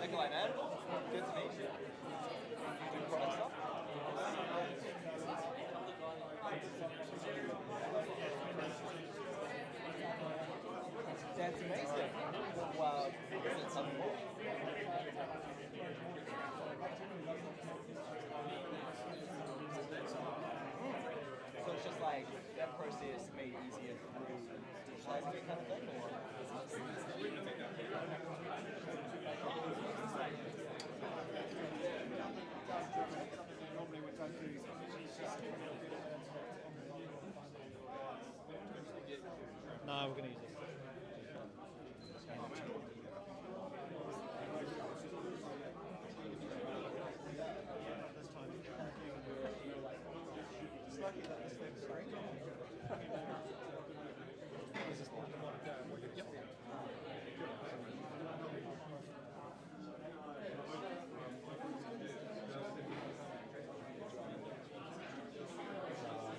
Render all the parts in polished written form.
Nikolai, man. Good to meet you. Doing product stuff? That's amazing. Wow. Is it something more? So it's just like that process made easier through digitizing it kind of thing? Or? No, we're going to use this.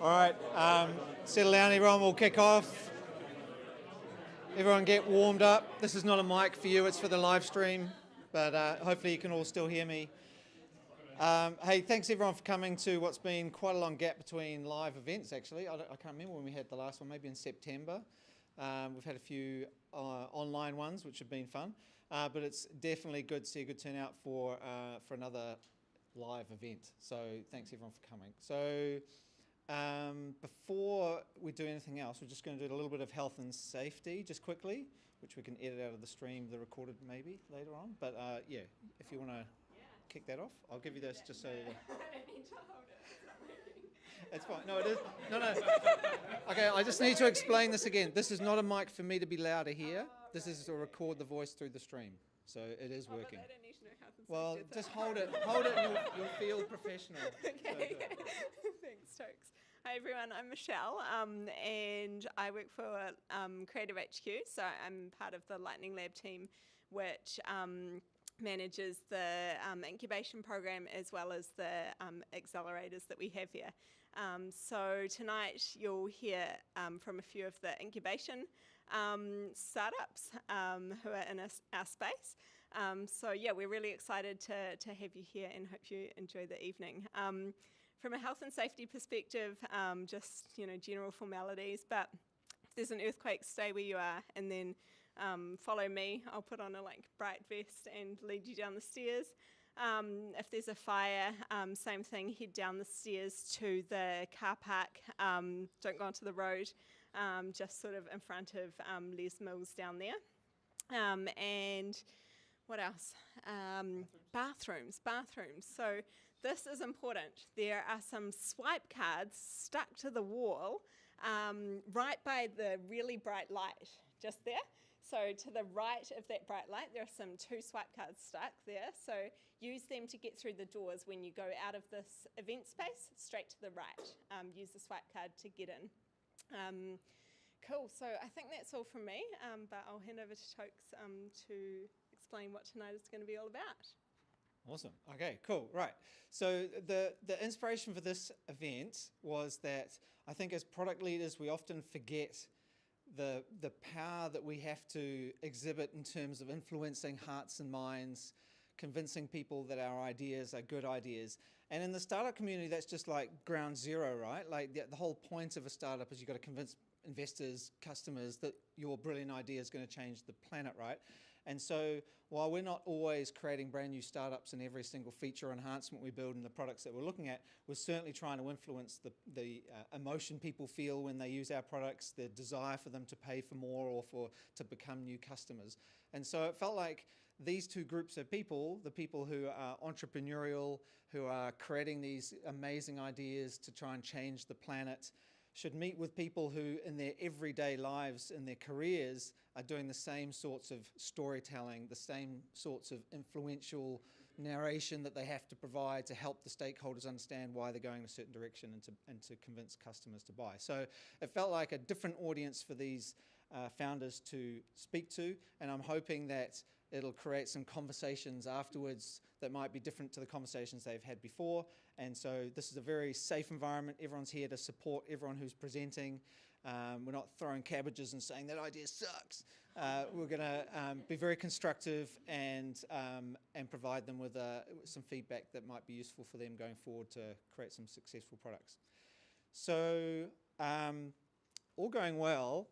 All right, settle down everyone, we'll kick off. Everyone get warmed up. This is not a mic for you, it's for the live stream, but hopefully you can all still hear me. Hey, thanks everyone for coming to what's been quite a long gap between live events actually. I can't remember when we had the last one, maybe in September. We've had a few online ones which have been fun, but it's definitely good to see a good turnout for another live event. So thanks everyone for coming. So before we do anything else, we're just going to do a little bit of health and safety just quickly, which we can edit out of the stream, the recorded maybe later on. But yeah, if you want to kick that off, I'll give you this just so. I don't need to hold it. It's not working. It's fine. No, it is. No. Okay, I just need to explain this again. This is not a mic for me to be louder here. This is to record the voice through the stream. So it is working. But I don't need to know health and Well, safety, just hold it, and you'll feel professional. Okay. Thanks, Tokes. Hi everyone, I'm Michelle, and I work for Creative HQ. So I'm part of the Lightning Lab team, which manages the incubation program as well as the accelerators that we have here. So tonight you'll hear from a few of the incubation startups who are in our space. So yeah, we're really excited to have you here and hope you enjoy the evening. From a health and safety perspective, just general formalities, but if there's an earthquake, stay where you are and then follow me. I'll put on a bright vest and lead you down the stairs. If there's a fire, same thing, head down the stairs to the car park. Don't go onto the road, just sort of in front of Les Mills down there. And what else? Bathrooms. So this is important. There are some swipe cards stuck to the wall right by the really bright light, just there. So to the right of that bright light, there are two swipe cards stuck there. So use them to get through the doors when you go out of this event space, straight to the right. Use the swipe card to get in. Cool, so I think that's all from me, but I'll hand over to Tokes to explain what tonight is going to be all about. Awesome. Okay, cool. Right. So the inspiration for this event was that I think as product leaders, we often forget the power that we have to exhibit in terms of influencing hearts and minds, convincing people that our ideas are good ideas. And in the startup community, that's just like ground zero, right? Like the whole point of a startup is you've got to convince investors, customers, that your brilliant idea is going to change the planet, right? And so while we're not always creating brand new startups in every single feature or enhancement we build in the products that we're looking at, we're certainly trying to influence the emotion people feel when they use our products, the desire for them to pay for more or to become new customers. And so it felt like these two groups of people, the people who are entrepreneurial, who are creating these amazing ideas to try and change the planet, should meet with people who in their everyday lives, in their careers, are doing the same sorts of storytelling, the same sorts of influential narration that they have to provide to help the stakeholders understand why they're going in a certain direction and to convince customers to buy. So it felt like a different audience for these founders to speak to, and I'm hoping that it'll create some conversations afterwards that might be different to the conversations they've had before. And so this is a very safe environment. Everyone's here to support everyone who's presenting. We're not throwing cabbages and saying that idea sucks. We're going to be very constructive and provide them with some feedback that might be useful for them going forward to create some successful products. So all going well,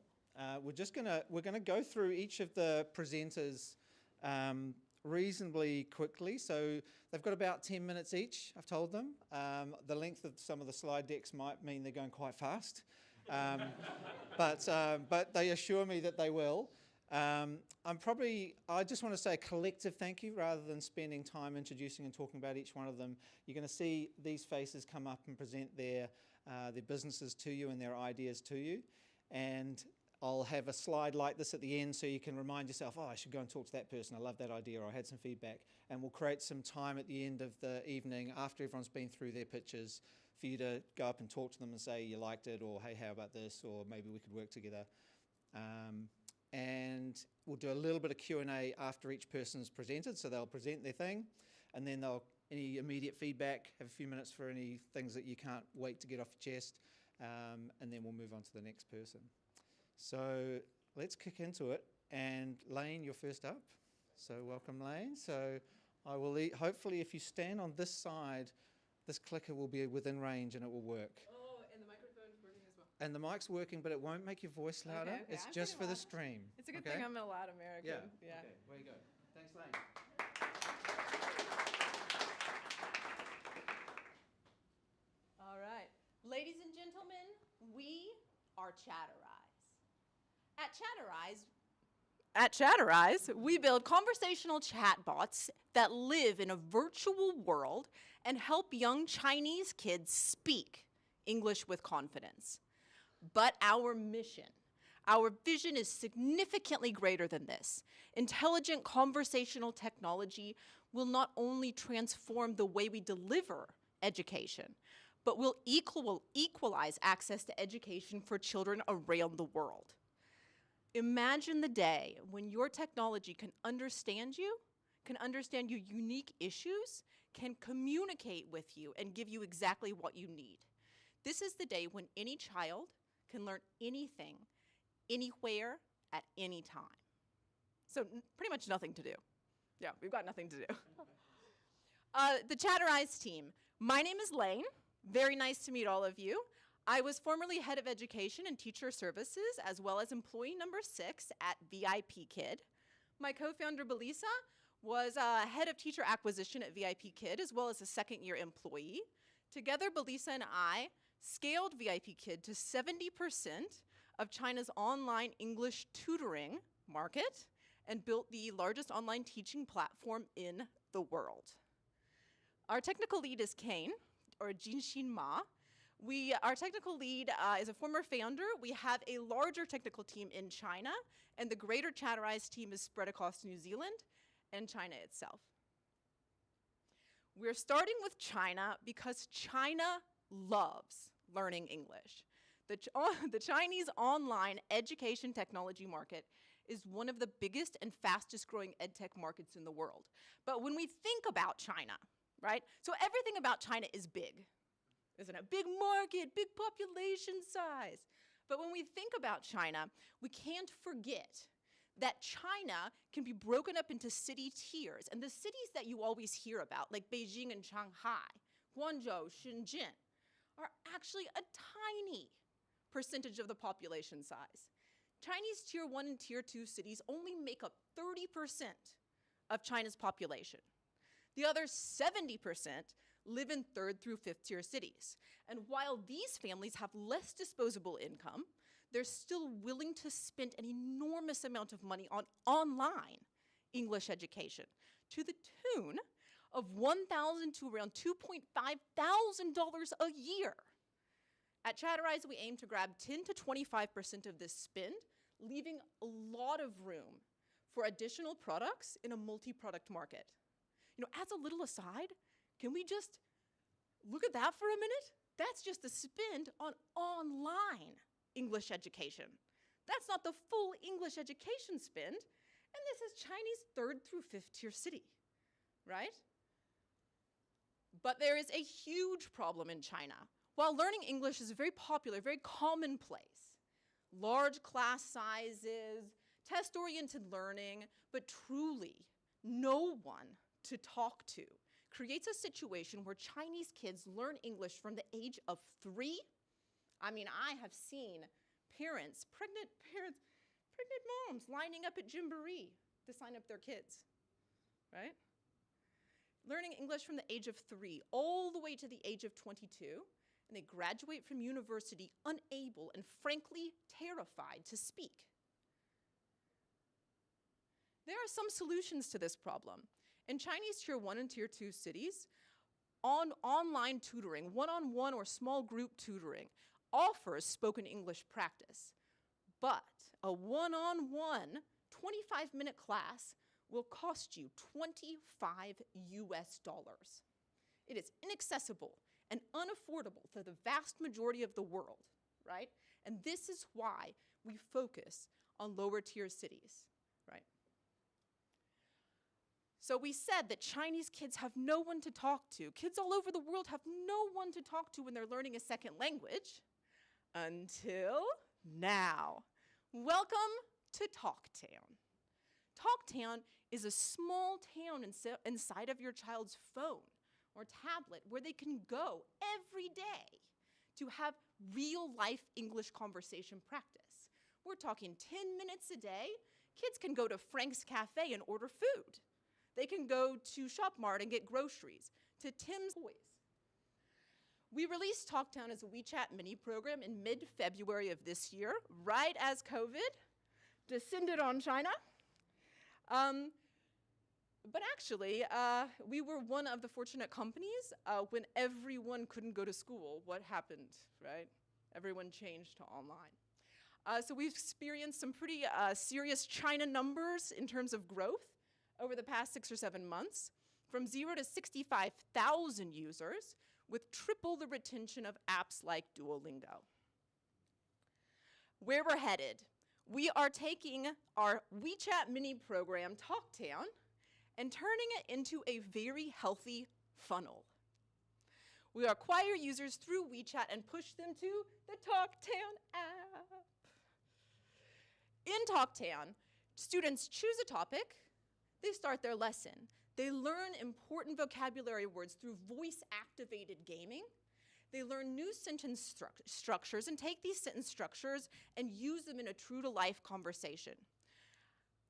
we're going to go through each of the presenters reasonably quickly. So they've got about 10 minutes each, I've told them. The length of some of the slide decks might mean they're going quite fast. But they assure me that they will. I just want to say a collective thank you rather than spending time introducing and talking about each one of them. You're going to see these faces come up and present their businesses to you and their ideas to you. And I'll have a slide like this at the end so you can remind yourself, oh, I should go and talk to that person. I love that idea, or I had some feedback. And we'll create some time at the end of the evening after everyone's been through their pitches for you to go up and talk to them and say you liked it, or hey, how about this, or maybe we could work together. And we'll do a little bit of Q&A after each person's presented, so they'll present their thing, and then any immediate feedback, have a few minutes for any things that you can't wait to get off your chest, and then we'll move on to the next person. So let's kick into it. And Lane, you're first up. So welcome, Lane. So I will hopefully if you stand on this side, this clicker will be within range and it will work. Oh, and the microphone's working as well. And the mic's working, but it won't make your voice louder. Okay, It's I'm just for pretty the loud. stream. It's a good thing I'm a loud American. Yeah. Okay, where you go. Thanks, Lane. All right. Ladies and gentlemen, we are Chatterize. At Chatterize, we build conversational chatbots that live in a virtual world and help young Chinese kids speak English with confidence. But our mission, our vision is significantly greater than this. Intelligent conversational technology will not only transform the way we deliver education, but will equalize access to education for children around the world. Imagine the day when your technology can understand you, can understand your unique issues, can communicate with you, and give you exactly what you need. This is the day when any child can learn anything, anywhere, at any time. So pretty much nothing to do. Yeah, we've got nothing to do. The Chatterize team. My name is Lane. Very nice to meet all of you. I was formerly head of education and teacher services, as well as employee number 6 at VIP Kid. My co-founder, Belisa, was head of teacher acquisition at VIP Kid, as well as a second-year employee. Together, Belisa and I scaled VIP Kid to 70% of China's online English tutoring market and built the largest online teaching platform in the world. Our technical lead is Kane, or Jinxin Ma. Our technical lead is a former founder. We have a larger technical team in China, and the greater Chatterize team is spread across New Zealand and China itself. We're starting with China because China loves learning English. The Chinese online education technology market is one of the biggest and fastest growing edtech markets in the world. But when we think about China, right? So everything about China is big. Isn't it? Big market, big population size. But when we think about China, we can't forget that China can be broken up into city tiers. And the cities that you always hear about, like Beijing and Shanghai, Guangzhou, Shenzhen, are actually a tiny percentage of the population size. Chinese tier 1 and tier 2 cities only make up 30% of China's population. The other 70% live in 3rd through 5th tier cities. And while these families have less disposable income, they're still willing to spend an enormous amount of money on online English education, to the tune of $1,000 to around $2,500 a year. At Chatterize, we aim to grab 10 to 25% of this spend, leaving a lot of room for additional products in a multi-product market. You know, as a little aside, can we just look at that for a minute? That's just the spend on online English education. That's not the full English education spend, and this is Chinese 3rd through 5th tier city, right? But there is a huge problem in China. While learning English is very popular, very commonplace, large class sizes, test-oriented learning, but truly no one to talk to creates a situation where Chinese kids learn English from the age of 3. I mean, I have seen parents, pregnant moms lining up at Gymboree to sign up their kids, right? Learning English from the age of 3 all the way to the age of 22, and they graduate from university unable and frankly terrified to speak. There are some solutions to this problem. In Chinese tier 1 and tier 2 cities, online tutoring, one-on-one or small group tutoring, offers spoken English practice. But a one-on-one 25-minute class will cost you $25 US. It is inaccessible and unaffordable to the vast majority of the world, right? And this is why we focus on lower tier cities, right? So we said that Chinese kids have no one to talk to. Kids all over the world have no one to talk to when they're learning a second language. Until now. Welcome to Talktown. Talktown is a small town inside of your child's phone or tablet where they can go every day to have real-life English conversation practice. We're talking 10 minutes a day. Kids can go to Frank's Cafe and order food. They can go to Shop Mart and get groceries, to Tim's Toys. We released Talktown as a WeChat mini program in mid-February of this year, right as COVID descended on China. But actually, we were one of the fortunate companies when everyone couldn't go to school. What happened, right? Everyone changed to online. So we've experienced some pretty serious China numbers in terms of growth over the past 6 or 7 months, from 0 to 65,000 users, with triple the retention of apps like Duolingo. Where we're headed, we are taking our WeChat mini program, Talktown, and turning it into a very healthy funnel. We acquire users through WeChat and push them to the Talktown app. In Talktown, students choose a topic, they start their lesson. They learn important vocabulary words through voice-activated gaming. They learn new sentence structures and take these sentence structures and use them in a true-to-life conversation.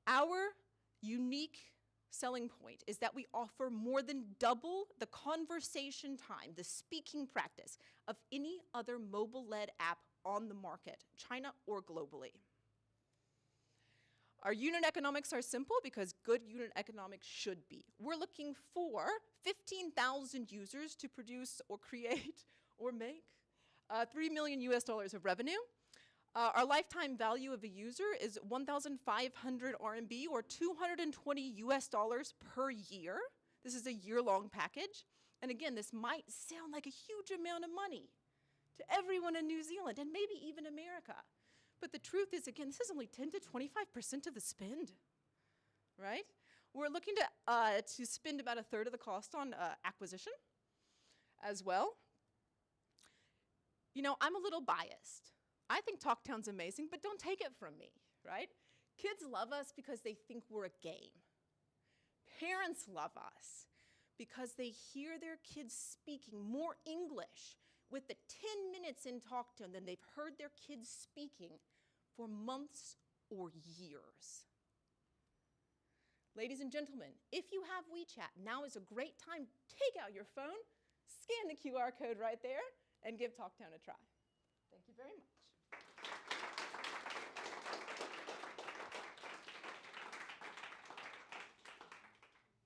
Our unique selling point is that we offer more than double the conversation time, the speaking practice, of any other mobile-led app on the market, China or globally. Our unit economics are simple because good unit economics should be. We're looking for 15,000 users to produce or create or make $3 million US of revenue. Our lifetime value of a user is 1,500 RMB or $220 US per year. This is a year-long package. And again, this might sound like a huge amount of money to everyone in New Zealand and maybe even America. But the truth is, again, this is only 10 to 25% of the spend, right? We're looking to spend about 1/3 of the cost on acquisition as well. You know, I'm a little biased. I think Talktown's amazing, but don't take it from me, right? Kids love us because they think we're a game. Parents love us because they hear their kids speaking more English with the 10 minutes in talk to them than they've heard their kids speaking for months or years. Ladies and gentlemen, if you have WeChat, now is a great time. Take out your phone, scan the QR code right there, and give TalkTown a try. Thank you very much.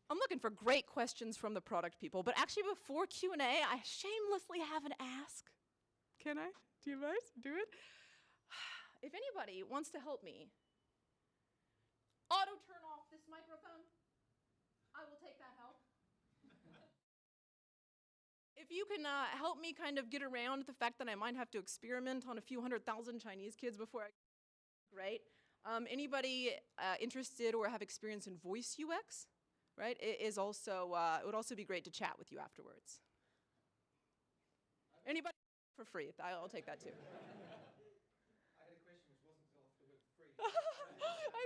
I'm looking for great questions from the product people, but actually before Q&A, I shamelessly have an ask. Can I? Do you guys do it? If anybody wants to help me auto turn off this microphone, I will take that help. If you can help me kind of get around the fact that I might have to experiment on a few 100,000 Chinese kids before I, great. Anybody interested or have experience in voice UX? Right? It would also be great to chat with you afterwards. Anybody for free? I'll take that too. I had a question which wasn't off the word free.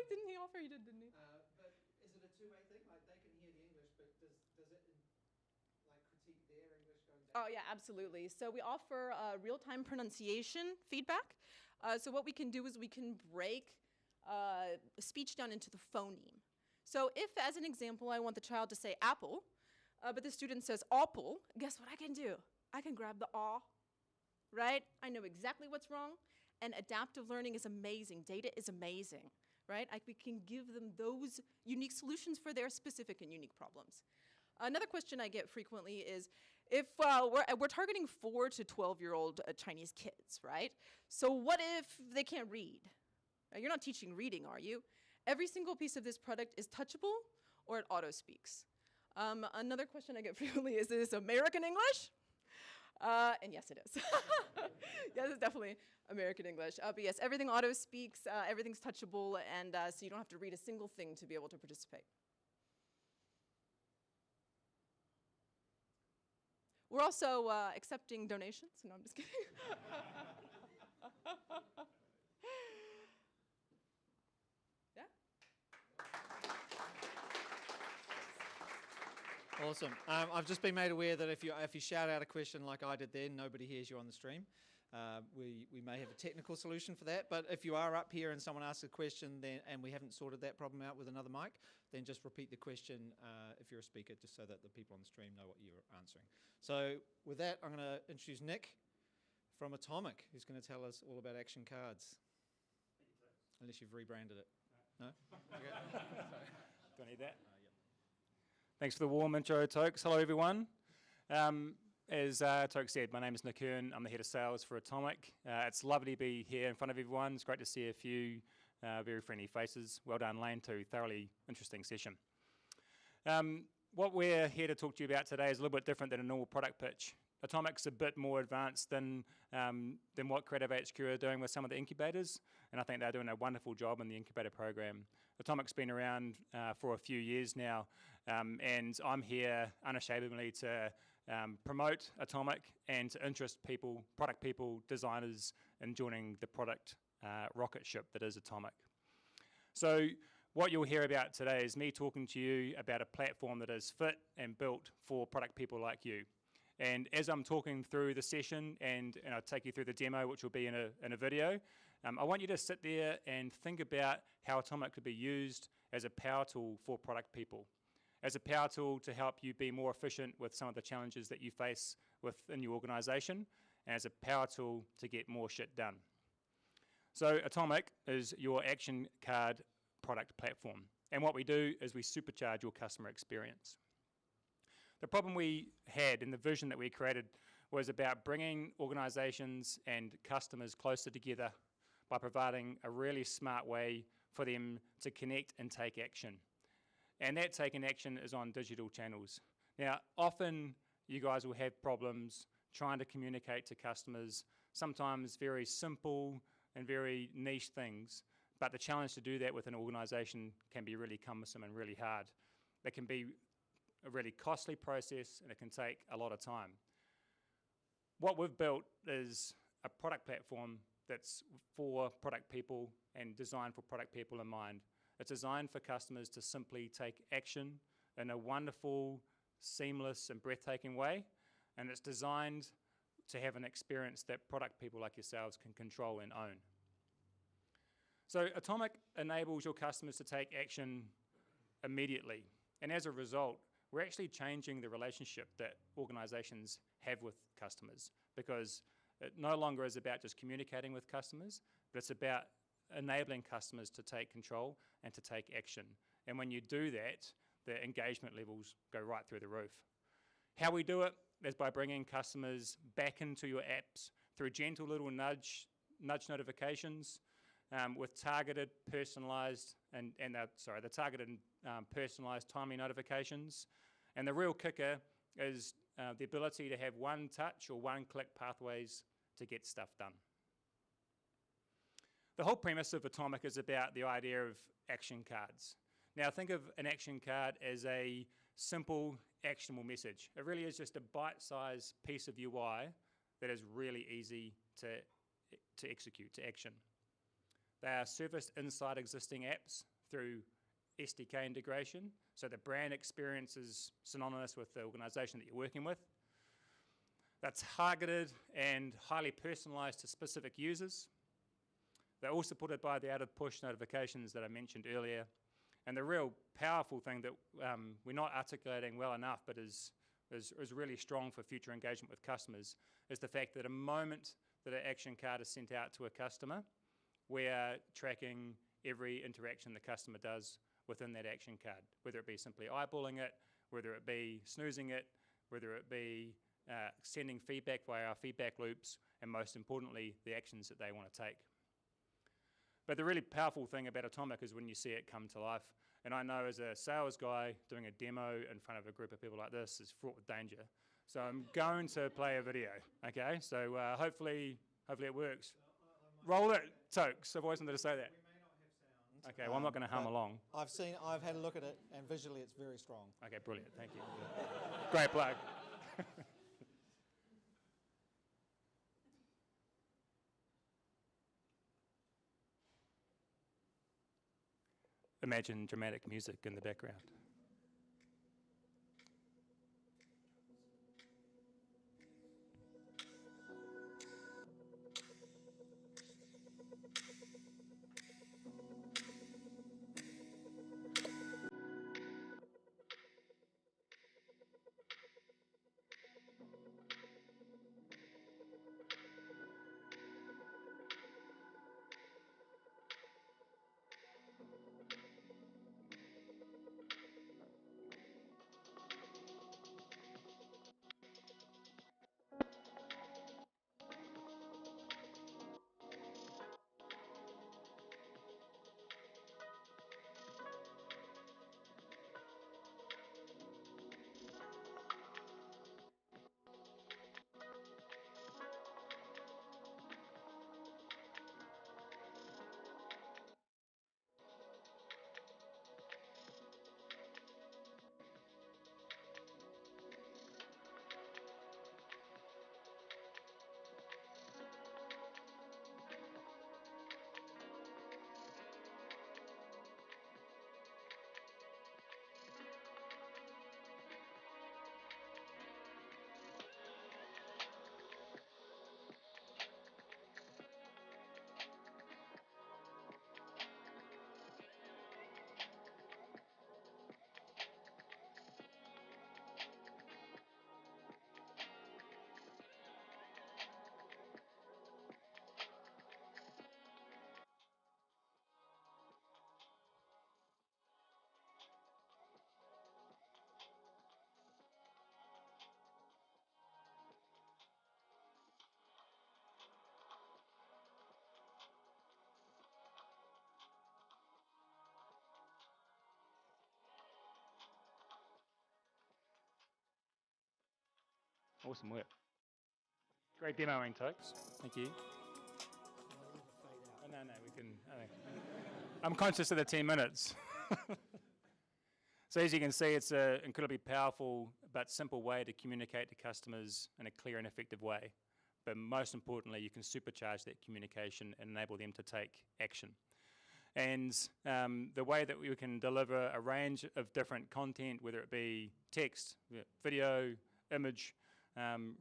Didn't he offer? He did, didn't he? But is it a two-way thing? Like they can hear the English, but does it like critique their English going down? Oh yeah, absolutely. So we offer real-time pronunciation feedback. So what we can do is we can break speech down into the phoneme. So if, as an example, I want the child to say apple, but the student says apple, guess what I can do? I can grab the aw, right? I know exactly what's wrong, and adaptive learning is amazing. Data is amazing, right? We can give them those unique solutions for their specific and unique problems. Another question I get frequently is, if we're targeting 4 to 12-year-old Chinese kids, right? So what if they can't read? You're not teaching reading, are you? Every single piece of this product is touchable or it auto-speaks. Another question I get frequently is this American English? And yes, it is. Yes, it's definitely American English. But yes, everything auto-speaks, everything's touchable, and so you don't have to read a single thing to be able to participate. We're also accepting donations. No, I'm just kidding. Awesome. I've just been made aware that if you shout out a question like I did then, nobody hears you on the stream. We may have a technical solution for that, but if you are up here and someone asks a question and we haven't sorted that problem out with another mic, then just repeat the question if you're a speaker, just so that the people on the stream know what you're answering. So with that, I'm going to introduce Nick from Atomic, who's going to tell us all about action cards. Unless you've rebranded it. No? Okay. Do I need that? Thanks for the warm intro, Tokes. Hello, everyone. As Tokes said, my name is Nick Hearn. I'm the head of sales for Atomic. It's lovely to be here in front of everyone. It's great to see a few very friendly faces. Well done, Lane, too. Thoroughly interesting session. What we're here to talk to you about today is a little bit different than a normal product pitch. Atomic's a bit more advanced than what Creative HQ are doing with some of the incubators, and I think they're doing a wonderful job in the incubator program. Atomic's been around for a few years now, and I'm here unashamedly to promote Atomic and to interest people, product people, designers in joining the product rocket ship that is Atomic. So what you'll hear about today is me talking to you about a platform that is fit and built for product people like you. And as I'm talking through the session and I'll take you through the demo, which will be in a video, I want you to sit there and think about how Atomic could be used as a power tool for product people, as a power tool to help you be more efficient with some of the challenges that you face within your organization, and as a power tool to get more shit done. So Atomic is your action card product platform. And what we do is we supercharge your customer experience. The problem we had and the vision that we created was about bringing organizations and customers closer together by providing a really smart way for them to connect and take action. And that taking action is on digital channels. Now, often you guys will have problems trying to communicate to customers, sometimes very simple and very niche things, but the challenge to do that with an organization can be really cumbersome and really hard. It can be a really costly process and it can take a lot of time. What we've built is a product platform that's for product people and designed for product people in mind. It's designed for customers to simply take action in a wonderful, seamless and breathtaking way, and it's designed to have an experience that product people like yourselves can control and own. So Atomic enables your customers to take action immediately, and as a result, we're actually changing the relationship that organizations have with customers, because it no longer is about just communicating with customers, but it's about enabling customers to take control and to take action. And when you do that, the engagement levels go right through the roof. How we do it is by bringing customers back into your apps through gentle little nudge notifications, with targeted, personalized, personalized timely notifications. And the real kicker is the ability to have one touch or one click pathways to get stuff done. The whole premise of Atomic is about the idea of action cards. Now think of an action card as a simple, actionable message. It really is just a bite-sized piece of UI that is really easy to execute, to action. They are surfaced inside existing apps through SDK integration, so the brand experience is synonymous with the organization that you're working with. That's targeted and highly personalized to specific users. They're all supported by the out-of-push notifications that I mentioned earlier. And the real powerful thing that we're not articulating well enough, but is really strong for future engagement with customers, is the fact that a moment that an action card is sent out to a customer, we are tracking every interaction the customer does within that action card, whether it be simply eyeballing it, whether it be snoozing it, whether it be sending feedback via our feedback loops, and most importantly, the actions that they want to take. But the really powerful thing about Atomic is when you see it come to life. And I know as a sales guy, doing a demo in front of a group of people like this is fraught with danger. So I'm going to play a video, okay? So hopefully it works. Roll it, Tokes. I've always wanted to say that. Okay, well, I'm not going to hum along. I've had a look at it, and visually it's very strong. Okay, brilliant, thank you. Great plug. Imagine dramatic music in the background. Awesome work. Great demoing, Tokes. Thank you. Oh, no, we can. I'm conscious of the 10 minutes. So as you can see, it's an incredibly powerful but simple way to communicate to customers in a clear and effective way. but most importantly, you can supercharge that communication and enable them to take action. And the way that we can deliver a range of different content, whether it be text, video, image,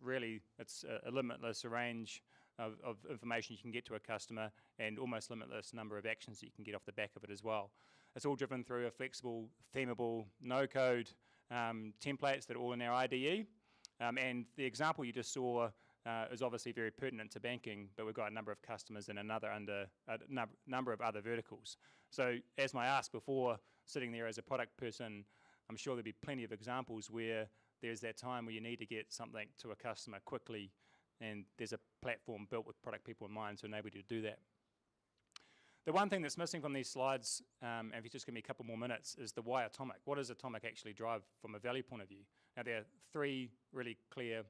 really it's a limitless range of information you can get to a customer and almost limitless number of actions that you can get off the back of it as well. It's all driven through a flexible, themable, no-code templates that are all in our IDE. And the example you just saw is obviously very pertinent to banking, but we've got a number of customers in a number of other verticals. So as I asked before, sitting there as a product person, I'm sure there'll be plenty of examples where there's that time where you need to get something to a customer quickly, and there's a platform built with product people in mind to enable you to do that. The one thing that's missing from these slides, and if you just give me a couple more minutes, is the why Atomic. What does Atomic actually drive from a value point of view? Now, there are three really clear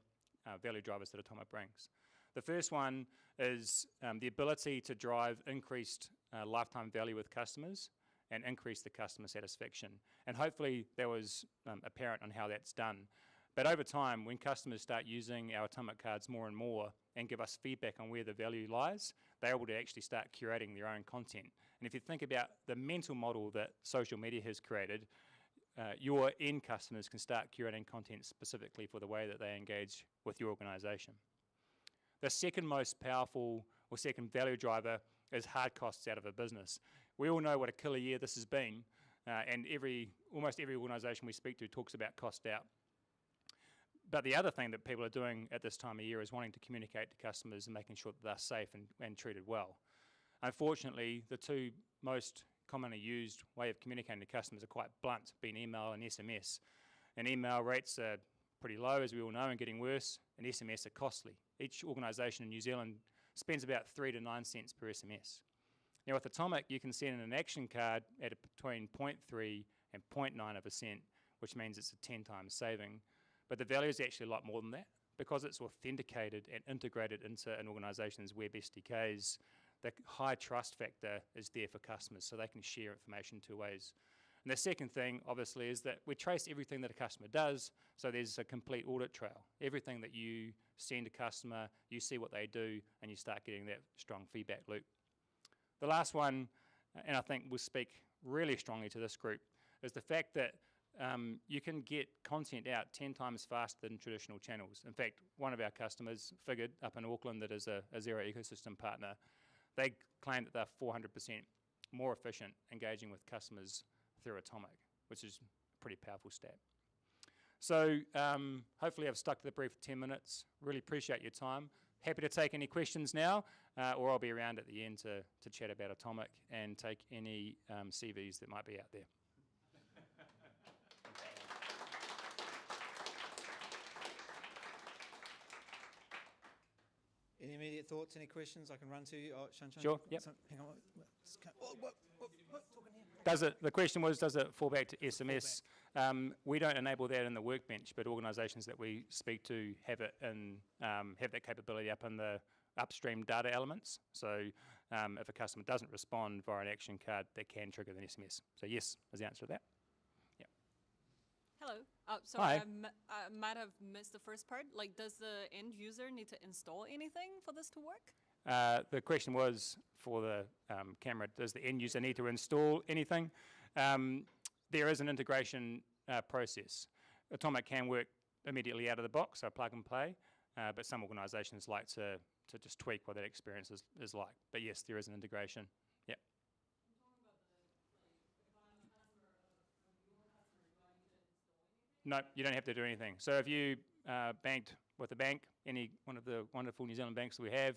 value drivers that Atomic brings. The first one is the ability to drive increased lifetime value with customers and increase the customer satisfaction. And hopefully that was apparent on how that's done. But over time, when customers start using our Atomic cards more and more and give us feedback on where the value lies, they're able to actually start curating their own content. And if you think about the mental model that social media has created, your end customers can start curating content specifically for the way that they engage with your organization. The second most powerful or second value driver is hard costs out of a business. We all know what a killer year this has been, and almost every organization we speak to talks about cost out. But the other thing that people are doing at this time of year is wanting to communicate to customers and making sure that they're safe and treated well. Unfortunately, the two most commonly used way of communicating to customers are quite blunt, being email and SMS. And email rates are pretty low, as we all know, and getting worse, and SMS are costly. Each organisation in New Zealand spends about 3 to 9 cents per SMS. Now with Atomic, you can send an action card at between 0.3 and 0.9 of a cent, which means it's a 10 times saving. But the value is actually a lot more than that. Because it's authenticated and integrated into an organisation's web SDKs, the high trust factor is there for customers, so they can share information two ways. And the second thing, obviously, is that we trace everything that a customer does, so there's a complete audit trail. Everything that you send a customer, you see what they do, and you start getting that strong feedback loop. The last one, and I think will speak really strongly to this group, is the fact that you can get content out 10 times faster than traditional channels. In fact, one of our customers figured up in Auckland that is a Xero ecosystem partner. They claim that they're 400% more efficient engaging with customers through Atomic, which is a pretty powerful stat. So hopefully I've stuck to the brief for 10 minutes. Really appreciate your time. Happy to take any questions now, or I'll be around at the end to chat about Atomic and take any CVs that might be out there. Any immediate thoughts, any questions I can run to you? Oh, Shun. Sure, yep. Hang on. Talking here. The question was, does it fall back to SMS? We don't enable that in the workbench, but organisations that we speak to have it in, have that capability up in the upstream data elements. So if a customer doesn't respond via an action card, that can trigger an SMS. So yes, is the answer to that. Yeah. Hello. So Hi. I might have missed the first part. Like, does the end user need to install anything for this to work? The question was for the camera, does the end user need to install anything? There is an integration process. Atomic can work immediately out of the box, so plug and play, but some organisations like to just tweak what that experience is like. But yes, there is an integration. Yeah. No, you don't have to do anything. So if you banked with a bank, any one of the wonderful New Zealand banks that we have,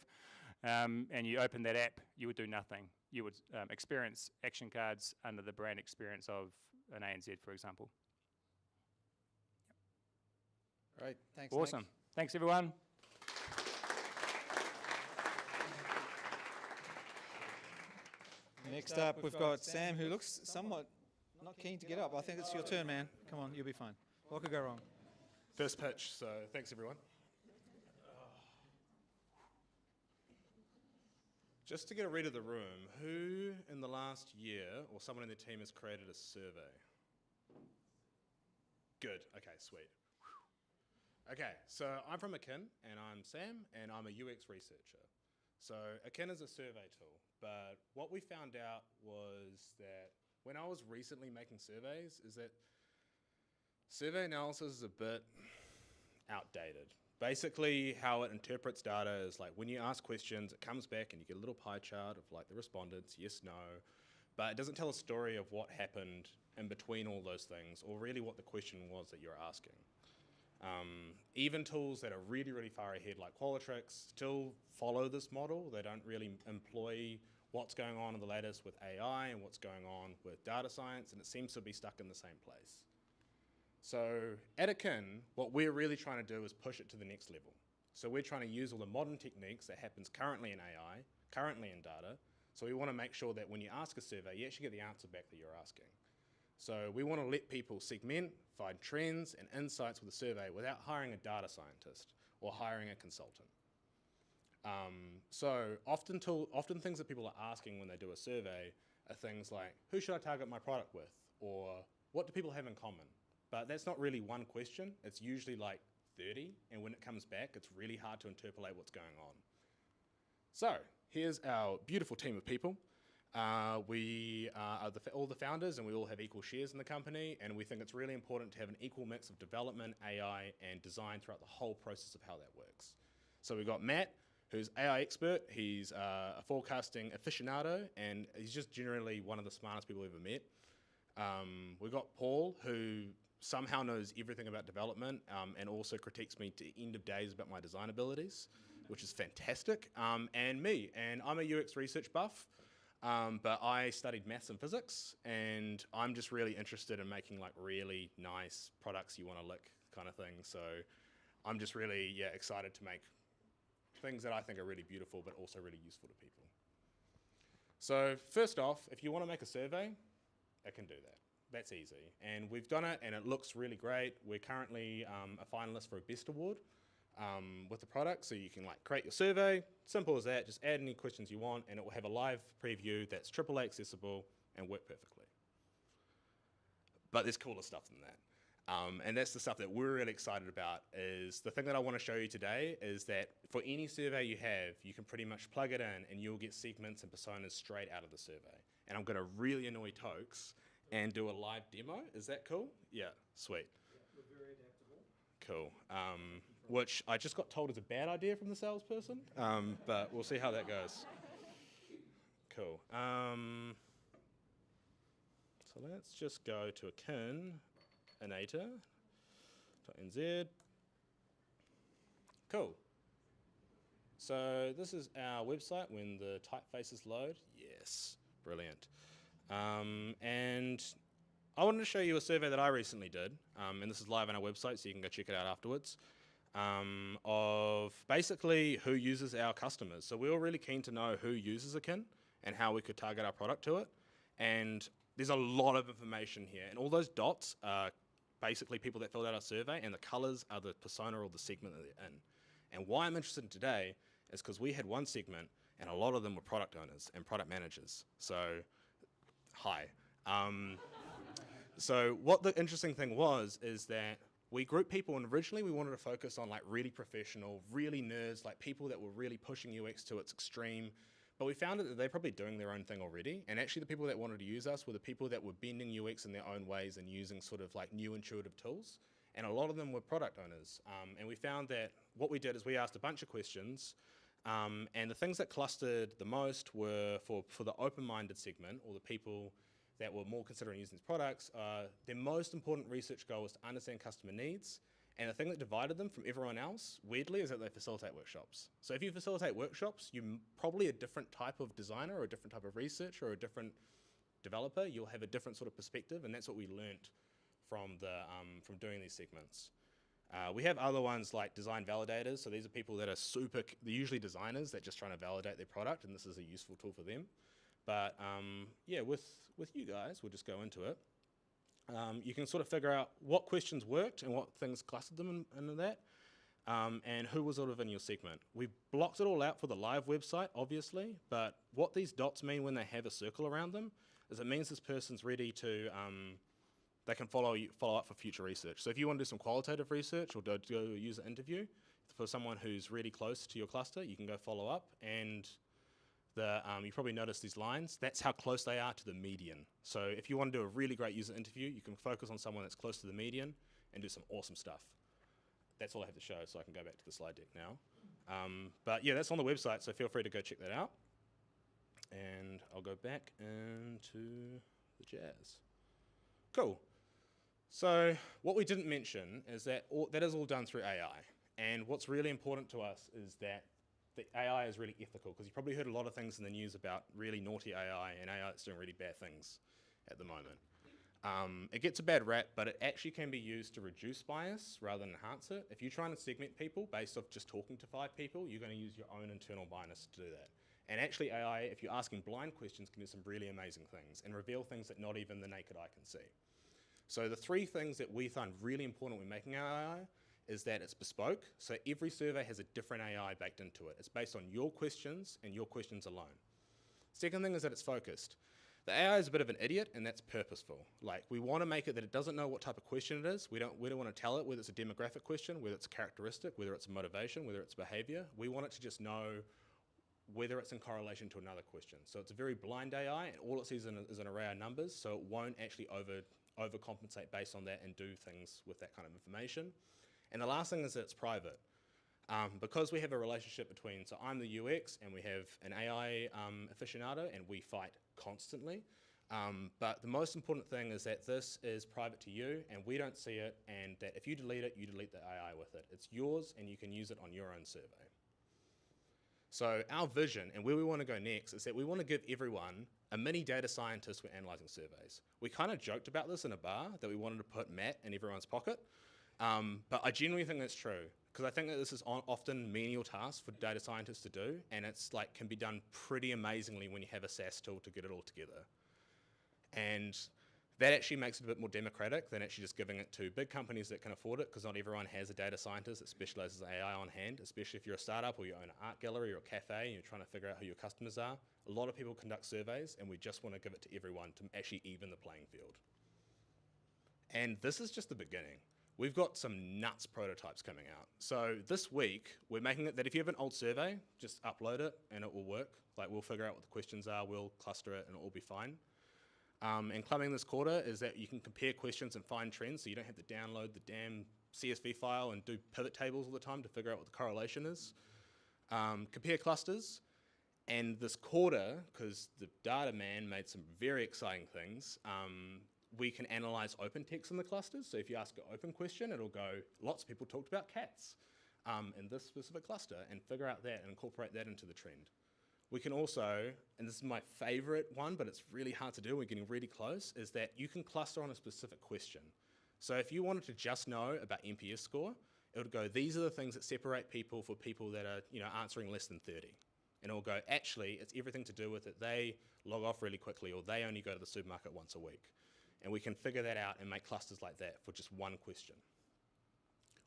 and you open that app, you would do nothing. You would experience action cards under the brand experience of an ANZ, for example. All right, thanks. Awesome. Nick. Thanks, everyone. Next up, we've got Sam, who looks somewhat not keen to get up. I think it's your turn, man. Come on, you'll be fine. What could go wrong? First pitch, so thanks everyone. Just to get a read of the room, who in the last year or someone in the team has created a survey? Good, okay, sweet. Okay, so I'm from Akin, and I'm Sam, and I'm a UX researcher. So Akin is a survey tool, but what we found out was that when I was recently making surveys is that survey analysis is a bit outdated. Basically, how it interprets data is like when you ask questions, it comes back and you get a little pie chart of like the respondents, yes, no, but it doesn't tell a story of what happened in between all those things, or really what the question was that you're asking. Even tools that are really, really far ahead, like Qualtrics, still follow this model. They don't really employ what's going on in the latest with AI and what's going on with data science, and it seems to be stuck in the same place. So at Akin, what we're really trying to do is push it to the next level. So we're trying to use all the modern techniques that happens currently in AI, currently in data. So we want to make sure that when you ask a survey, you actually get the answer back that you're asking. So we want to let people segment, find trends and insights with a survey without hiring a data scientist or hiring a consultant. So often things that people are asking when they do a survey are things like, who should I target my product with? Or what do people have in common? But that's not really one question. It's usually like 30, and when it comes back, it's really hard to interpolate what's going on. So here's our beautiful team of people. We are all the founders, and we all have equal shares in the company, and we think it's really important to have an equal mix of development, AI, and design throughout the whole process of how that works. So we've got Matt, who's AI expert. He's a forecasting aficionado, and he's just generally one of the smartest people I've ever met. We've got Paul, who somehow knows everything about development and also critiques me to the end of days about my design abilities, which is fantastic. And me, and I'm a UX research buff, but I studied maths and physics, and I'm just really interested in making like really nice products you want to lick kind of thing. So I'm just really excited to make things that I think are really beautiful but also really useful to people. So first off, if you want to make a survey, it can do that. That's easy. And we've done it, and it looks really great. We're currently a finalist for a Best Award with the product, so you can like create your survey, simple as that, just add any questions you want, and it will have a live preview that's AAA accessible and work perfectly. But there's cooler stuff than that. And that's the stuff that we're really excited about. Is the thing that I want to show you today is that for any survey you have, you can pretty much plug it in and you'll get segments and personas straight out of the survey. And I'm going to really annoy Tokes and do a live demo. Is that cool? Yeah, sweet. Yeah, we're very adaptable. Cool. Which I just got told is a bad idea from the salesperson, but we'll see how that goes. Cool. So let's just go to Akin, Anata.nz. Cool. So this is our website when the typefaces load. Yes, brilliant. And I wanted to show you a survey that I recently did, and this is live on our website, so you can go check it out afterwards, of basically who uses our customers. So we were really keen to know who uses Akin and how we could target our product to it. And there's a lot of information here, and all those dots are basically people that filled out our survey, and the colors are the persona or the segment that they're in. And why I'm interested in today is because we had one segment, and a lot of them were product owners and product managers. So, hi. So what the interesting thing was is that we grouped people, and originally we wanted to focus on like really professional, really nerds, like people that were really pushing UX to its extreme. But we found that they're probably doing their own thing already. And actually the people that wanted to use us were the people that were bending UX in their own ways and using sort of like new intuitive tools. And a lot of them were product owners. And we found that what we did is we asked a bunch of questions. And the things that clustered the most were for the open-minded segment, or the people that were more considering using these products. Their most important research goal was to understand customer needs. And the thing that divided them from everyone else, weirdly, is that they facilitate workshops. So if you facilitate workshops, you're probably a different type of designer or a different type of researcher or a different developer. You'll have a different sort of perspective, and that's what we learnt from doing these segments. We have other ones like design validators. So these are people that are they're usually designers that just trying to validate their product, and this is a useful tool for them. But yeah, with you guys, we'll just go into it. You can sort of figure out what questions worked and what things clustered them into that, and who was sort of in your segment. We blocked it all out for the live website, obviously, but what these dots mean when they have a circle around them is it means this person's ready to they can follow up for future research. So if you want to do some qualitative research or do a user interview for someone who's really close to your cluster, you can go follow up, and you probably noticed these lines. That's how close they are to the median. So if you want to do a really great user interview, you can focus on someone that's close to the median and do some awesome stuff. That's all I have to show, so I can go back to the slide deck now. But yeah, that's on the website, so feel free to go check that out. And I'll go back into the jazz. Cool. So what we didn't mention is that that is all done through AI. And what's really important to us is that the AI is really ethical, because you've probably heard a lot of things in the news about really naughty AI and AI that's doing really bad things at the moment. It gets a bad rap, but it actually can be used to reduce bias rather than enhance it. If you're trying to segment people based off just talking to 5 people, you're going to use your own internal bias to do that. And actually AI, if you're asking blind questions, can do some really amazing things and reveal things that not even the naked eye can see. So the 3 things that we find really important when making our AI is that it's bespoke. So every survey has a different AI baked into it. It's based on your questions and your questions alone. Second thing is that it's focused. The AI is a bit of an idiot, and that's purposeful. Like, we want to make it that it doesn't know what type of question it is. We don't want to tell it whether it's a demographic question, whether it's a characteristic, whether it's a motivation, whether it's behavior. We want it to just know whether it's in correlation to another question. So it's a very blind AI, and all it sees is an array of numbers, so it won't actually overcompensate based on that and do things with that kind of information. And the last thing is that it's private. Because we have a relationship between, so I'm the UX and we have an AI aficionado, and we fight constantly. But the most important thing is that this is private to you and we don't see it, and that if you delete it, you delete the AI with it. It's yours and you can use it on your own survey. So our vision and where we want to go next is that we want to give everyone a mini data scientist when analyzing surveys. We kind of joked about this in a bar, that we wanted to put Matt in everyone's pocket. But I genuinely think that's true, because I think that this is often menial task for data scientists to do, and it's like can be done pretty amazingly when you have a SaaS tool to get it all together. And that actually makes it a bit more democratic than actually just giving it to big companies that can afford it, because not everyone has a data scientist that specializes in AI on hand, especially if you're a startup or you own an art gallery or a cafe and you're trying to figure out who your customers are. A lot of people conduct surveys, and we just want to give it to everyone to actually even the playing field. And this is just the beginning. We've got some nuts prototypes coming out. So this week, we're making it that if you have an old survey, just upload it and it will work. Like, we'll figure out what the questions are, we'll cluster it, and it'll all be fine. And coming this quarter is that you can compare questions and find trends, so you don't have to download the damn CSV file and do pivot tables all the time to figure out what the correlation is. Compare clusters. And this quarter, because the data man made some very exciting things, we can analyze open text in the clusters. So if you ask an open question, it'll go, lots of people talked about cats in this specific cluster, and figure out that and incorporate that into the trend. We can also, and this is my favorite one, but it's really hard to do, we're getting really close, is that you can cluster on a specific question. So if you wanted to just know about NPS score, it would go, these are the things that separate people for people that are answering less than 30. And it'll go, actually, it's everything to do with it. They log off really quickly, or they only go to the supermarket once a week. And we can figure that out and make clusters like that for just one question.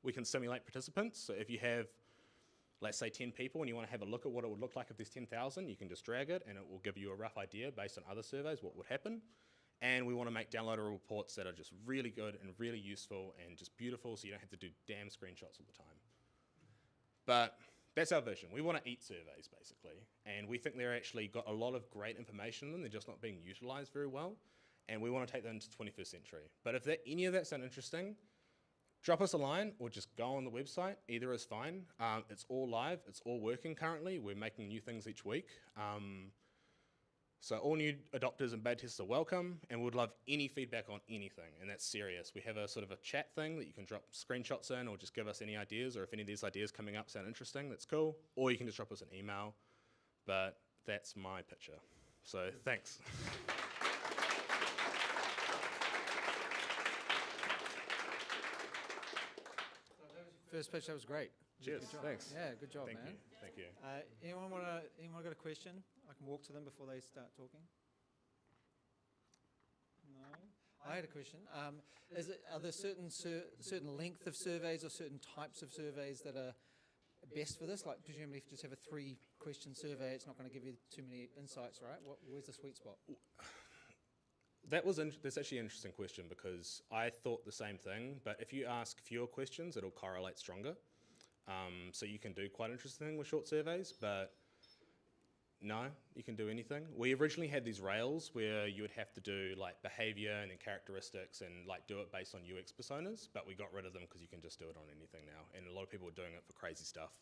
We can simulate participants. So if you have, let's say, 10 people and you want to have a look at what it would look like if there's 10,000, you can just drag it and it will give you a rough idea based on other surveys what would happen. And we want to make downloadable reports that are just really good and really useful and just beautiful, so you don't have to do damn screenshots all the time. But that's our vision. We want to eat surveys, basically. And we think they're actually got a lot of great information in them. They're just not being utilized very well. And we want to take them into the 21st century. But if any of that sounds interesting, drop us a line or just go on the website. Either is fine. It's all live. It's all working currently. We're making new things each week. So all new adopters and beta testers are welcome, and we'd love any feedback on anything, and that's serious. We have a sort of a chat thing that you can drop screenshots in, or just give us any ideas, or if any of these ideas coming up sound interesting, that's cool. Or you can just drop us an email. But that's my picture. So thanks. First pitch, that was great. Cheers. Good job. Thanks. Yeah, good job, Thank man. you. Thank you. Anyone got a question? I can walk to them before they start talking. No. I had a question. Are there certain length of surveys or certain types of surveys that are best for this? Like, presumably, if you just have a 3-question survey, it's not going to give you too many insights, right? Where's the sweet spot? That's actually an interesting question because I thought the same thing, but if you ask fewer questions, it'll correlate stronger. So you can do quite interesting thing with short surveys, but no, you can do anything. We originally had these rails where you would have to do like behavior and then characteristics and like do it based on UX personas, but we got rid of them because you can just do it on anything now, and a lot of people are doing it for crazy stuff.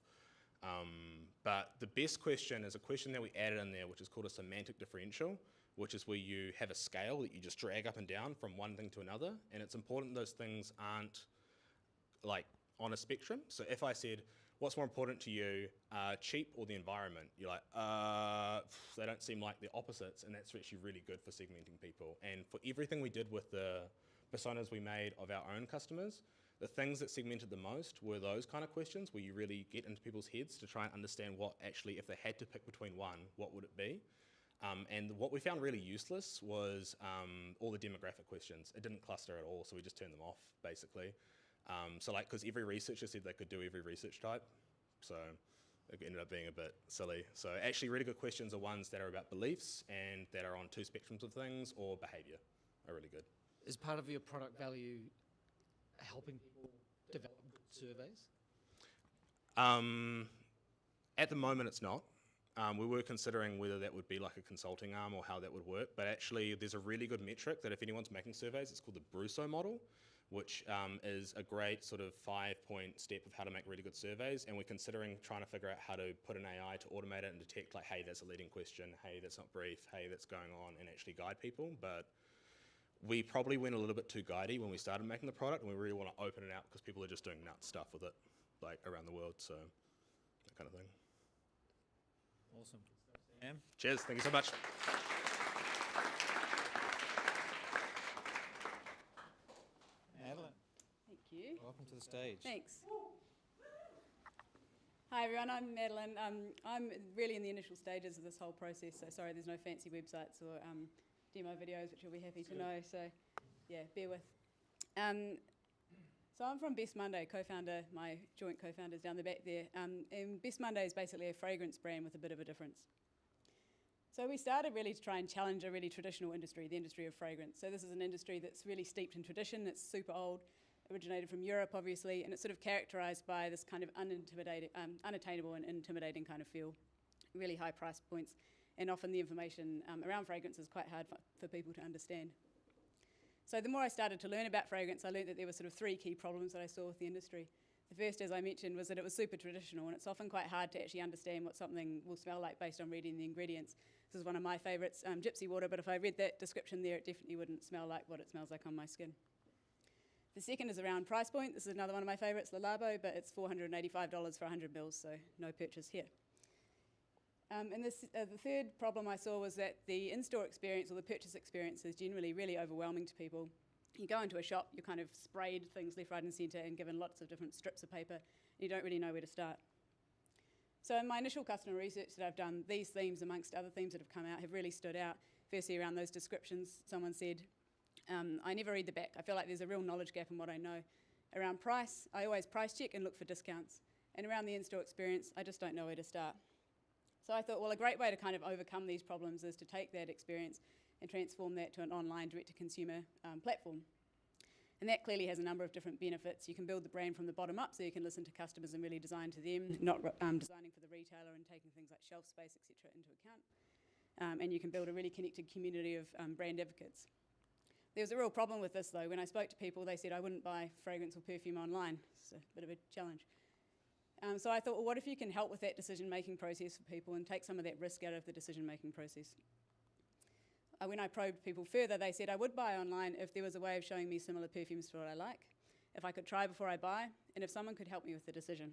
But the best question is a question that we added in there, which is called a semantic differential, which is where you have a scale that you just drag up and down from one thing to another, and it's important those things aren't like on a spectrum. So if I said, what's more important to you, cheap or the environment? You're like, they don't seem like the opposites, and that's actually really good for segmenting people. And for everything we did with the personas we made of our own customers, the things that segmented the most were those kind of questions where you really get into people's heads to try and understand what actually, if they had to pick between one, what would it be? And what we found really useless was all the demographic questions. It didn't cluster at all, so we just turned them off, basically. So like, because every researcher said they could do every research type, so it ended up being a bit silly. So actually really good questions are ones that are about beliefs and that are on two spectrums of things, or behavior are really good. Is part of your product value helping people develop good surveys? At the moment it's not. We were considering whether that would be like a consulting arm or how that would work, but actually there's a really good metric that if anyone's making surveys, it's called the Brusso model, which is a great sort of 5-point step of how to make really good surveys, and we're considering trying to figure out how to put an AI to automate it and detect like, hey, that's a leading question, hey, that's not brief, hey, that's going on, and actually guide people. But we probably went a little bit too guidey when we started making the product, and we really want to open it out because people are just doing nuts stuff with it, like around the world, so that kind of thing. Awesome. Sam? Cheers, thank you so much. Madeleine, Thank you. welcome to the stage. Thanks. Hi everyone, I'm Madeleine. I'm really in the initial stages of this whole process, so sorry there's no fancy websites or demo videos, which you'll be happy to know, so yeah, bear with. So I'm from Best Monday, my joint co-founder's down the back there, and Best Monday is basically a fragrance brand with a bit of a difference. So we started really to try and challenge a really traditional industry, the industry of fragrance. So this is an industry that's really steeped in tradition, it's super old, originated from Europe obviously, and it's sort of characterised by this kind of unattainable and intimidating kind of feel, really high price points, and often the information around fragrance is quite hard for people to understand. So the more I started to learn about fragrance, I learned that there were sort of three key problems that I saw with the industry. The first, as I mentioned, was that it was super traditional, and it's often quite hard to actually understand what something will smell like based on reading the ingredients. This is one of my favourites, gypsy water, but if I read that description there, it definitely wouldn't smell like what it smells like on my skin. The second is around price point. This is another one of my favourites, Le Labo, but it's $485 for 100 mils, so no purchase here. And the third problem I saw was that the in-store experience or the purchase experience is generally really overwhelming to people. You go into a shop, you're kind of sprayed things left, right and centre and given lots of different strips of paper. You don't really know where to start. So in my initial customer research that I've done, these themes, amongst other themes that have come out, have really stood out. Firstly, around those descriptions, someone said, I never read the back. I feel like there's a real knowledge gap in what I know. Around price, I always price check and look for discounts. And around the in-store experience, I just don't know where to start. So I thought, well, a great way to kind of overcome these problems is to take that experience and transform that to an online direct-to-consumer platform. And that clearly has a number of different benefits. You can build the brand from the bottom up, so you can listen to customers and really design to them, not designing for the retailer and taking things like shelf space, etc., into account. And you can build a really connected community of brand advocates. There was a real problem with this, though. When I spoke to people, they said I wouldn't buy fragrance or perfume online. It's a bit of a challenge. So I thought, well, what if you can help with that decision-making process for people and take some of that risk out of the decision-making process? When I probed people further, they said I would buy online if there was a way of showing me similar perfumes for what I like, if I could try before I buy, and if someone could help me with the decision.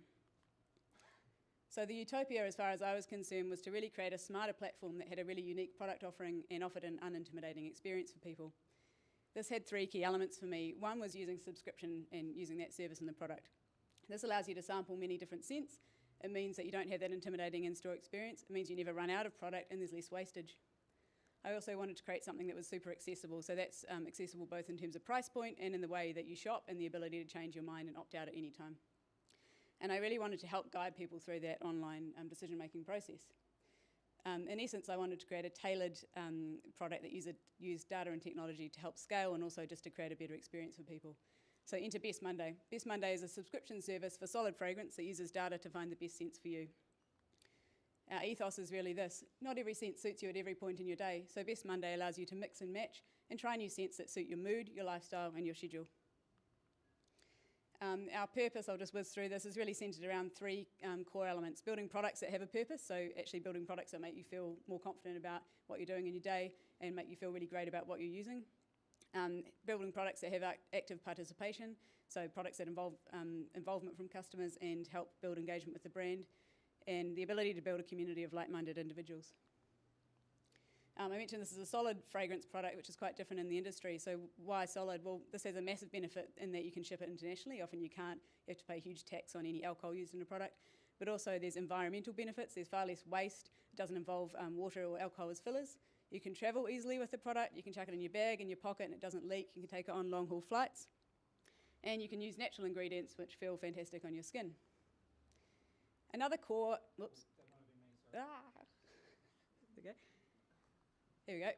So the utopia, as far as I was concerned, was to really create a smarter platform that had a really unique product offering and offered an unintimidating experience for people. This had three key elements for me. One was using subscription and using that service in the product. This allows you to sample many different scents. It means that you don't have that intimidating in-store experience. It means you never run out of product and there's less wastage. I also wanted to create something that was super accessible. So that's accessible both in terms of price point and in the way that you shop and the ability to change your mind and opt out at any time. And I really wanted to help guide people through that online decision-making process. In essence, I wanted to create a tailored product that used data and technology to help scale and also just to create a better experience for people. So enter Best Monday. Best Monday is a subscription service for solid fragrance that uses data to find the best scents for you. Our ethos is really this: not every scent suits you at every point in your day, so Best Monday allows you to mix and match and try new scents that suit your mood, your lifestyle, and your schedule. Our purpose, I'll just whiz through this, is really centred around three core elements: building products that have a purpose, so actually building products that make you feel more confident about what you're doing in your day and make you feel really great about what you're using. Building products that have active participation, so products that involve involvement from customers and help build engagement with the brand, and the ability to build a community of like-minded individuals. I mentioned this is a solid fragrance product, which is quite different in the industry. So why solid? Well, this has a massive benefit in that you can ship it internationally. Often you can't. You have to pay huge tax on any alcohol used in a product. But also there's environmental benefits. There's far less waste. It doesn't involve water or alcohol as fillers. You can travel easily with the product. You can chuck it in your bag, in your pocket, and it doesn't leak. You can take it on long-haul flights. And you can use natural ingredients, which feel fantastic on your skin. Another core... Whoops. There we go. There we go.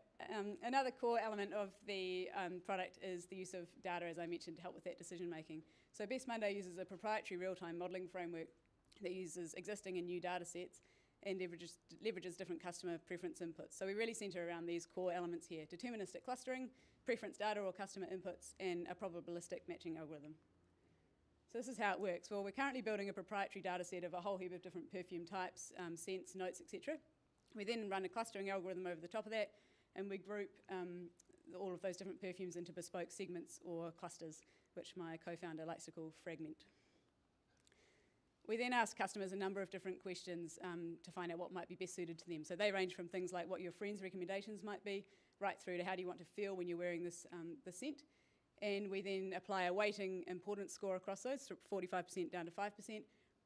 Another core element of the product is the use of data, as I mentioned, to help with that decision making. So Best Monday uses a proprietary real-time modelling framework that uses existing and new data sets and leverages different customer preference inputs. So we really centre around these core elements here: deterministic clustering, preference data or customer inputs, and a probabilistic matching algorithm. So this is how it works. Well, we're currently building a proprietary data set of a whole heap of different perfume types, scents, notes, etc. We then run a clustering algorithm over the top of that, and we group all of those different perfumes into bespoke segments or clusters, which my co-founder likes to call fragment. We then ask customers a number of different questions to find out what might be best suited to them. So they range from things like what your friends' recommendations might be, right through to how do you want to feel when you're wearing this the scent. And we then apply a weighting importance score across those, from 45% down to 5%,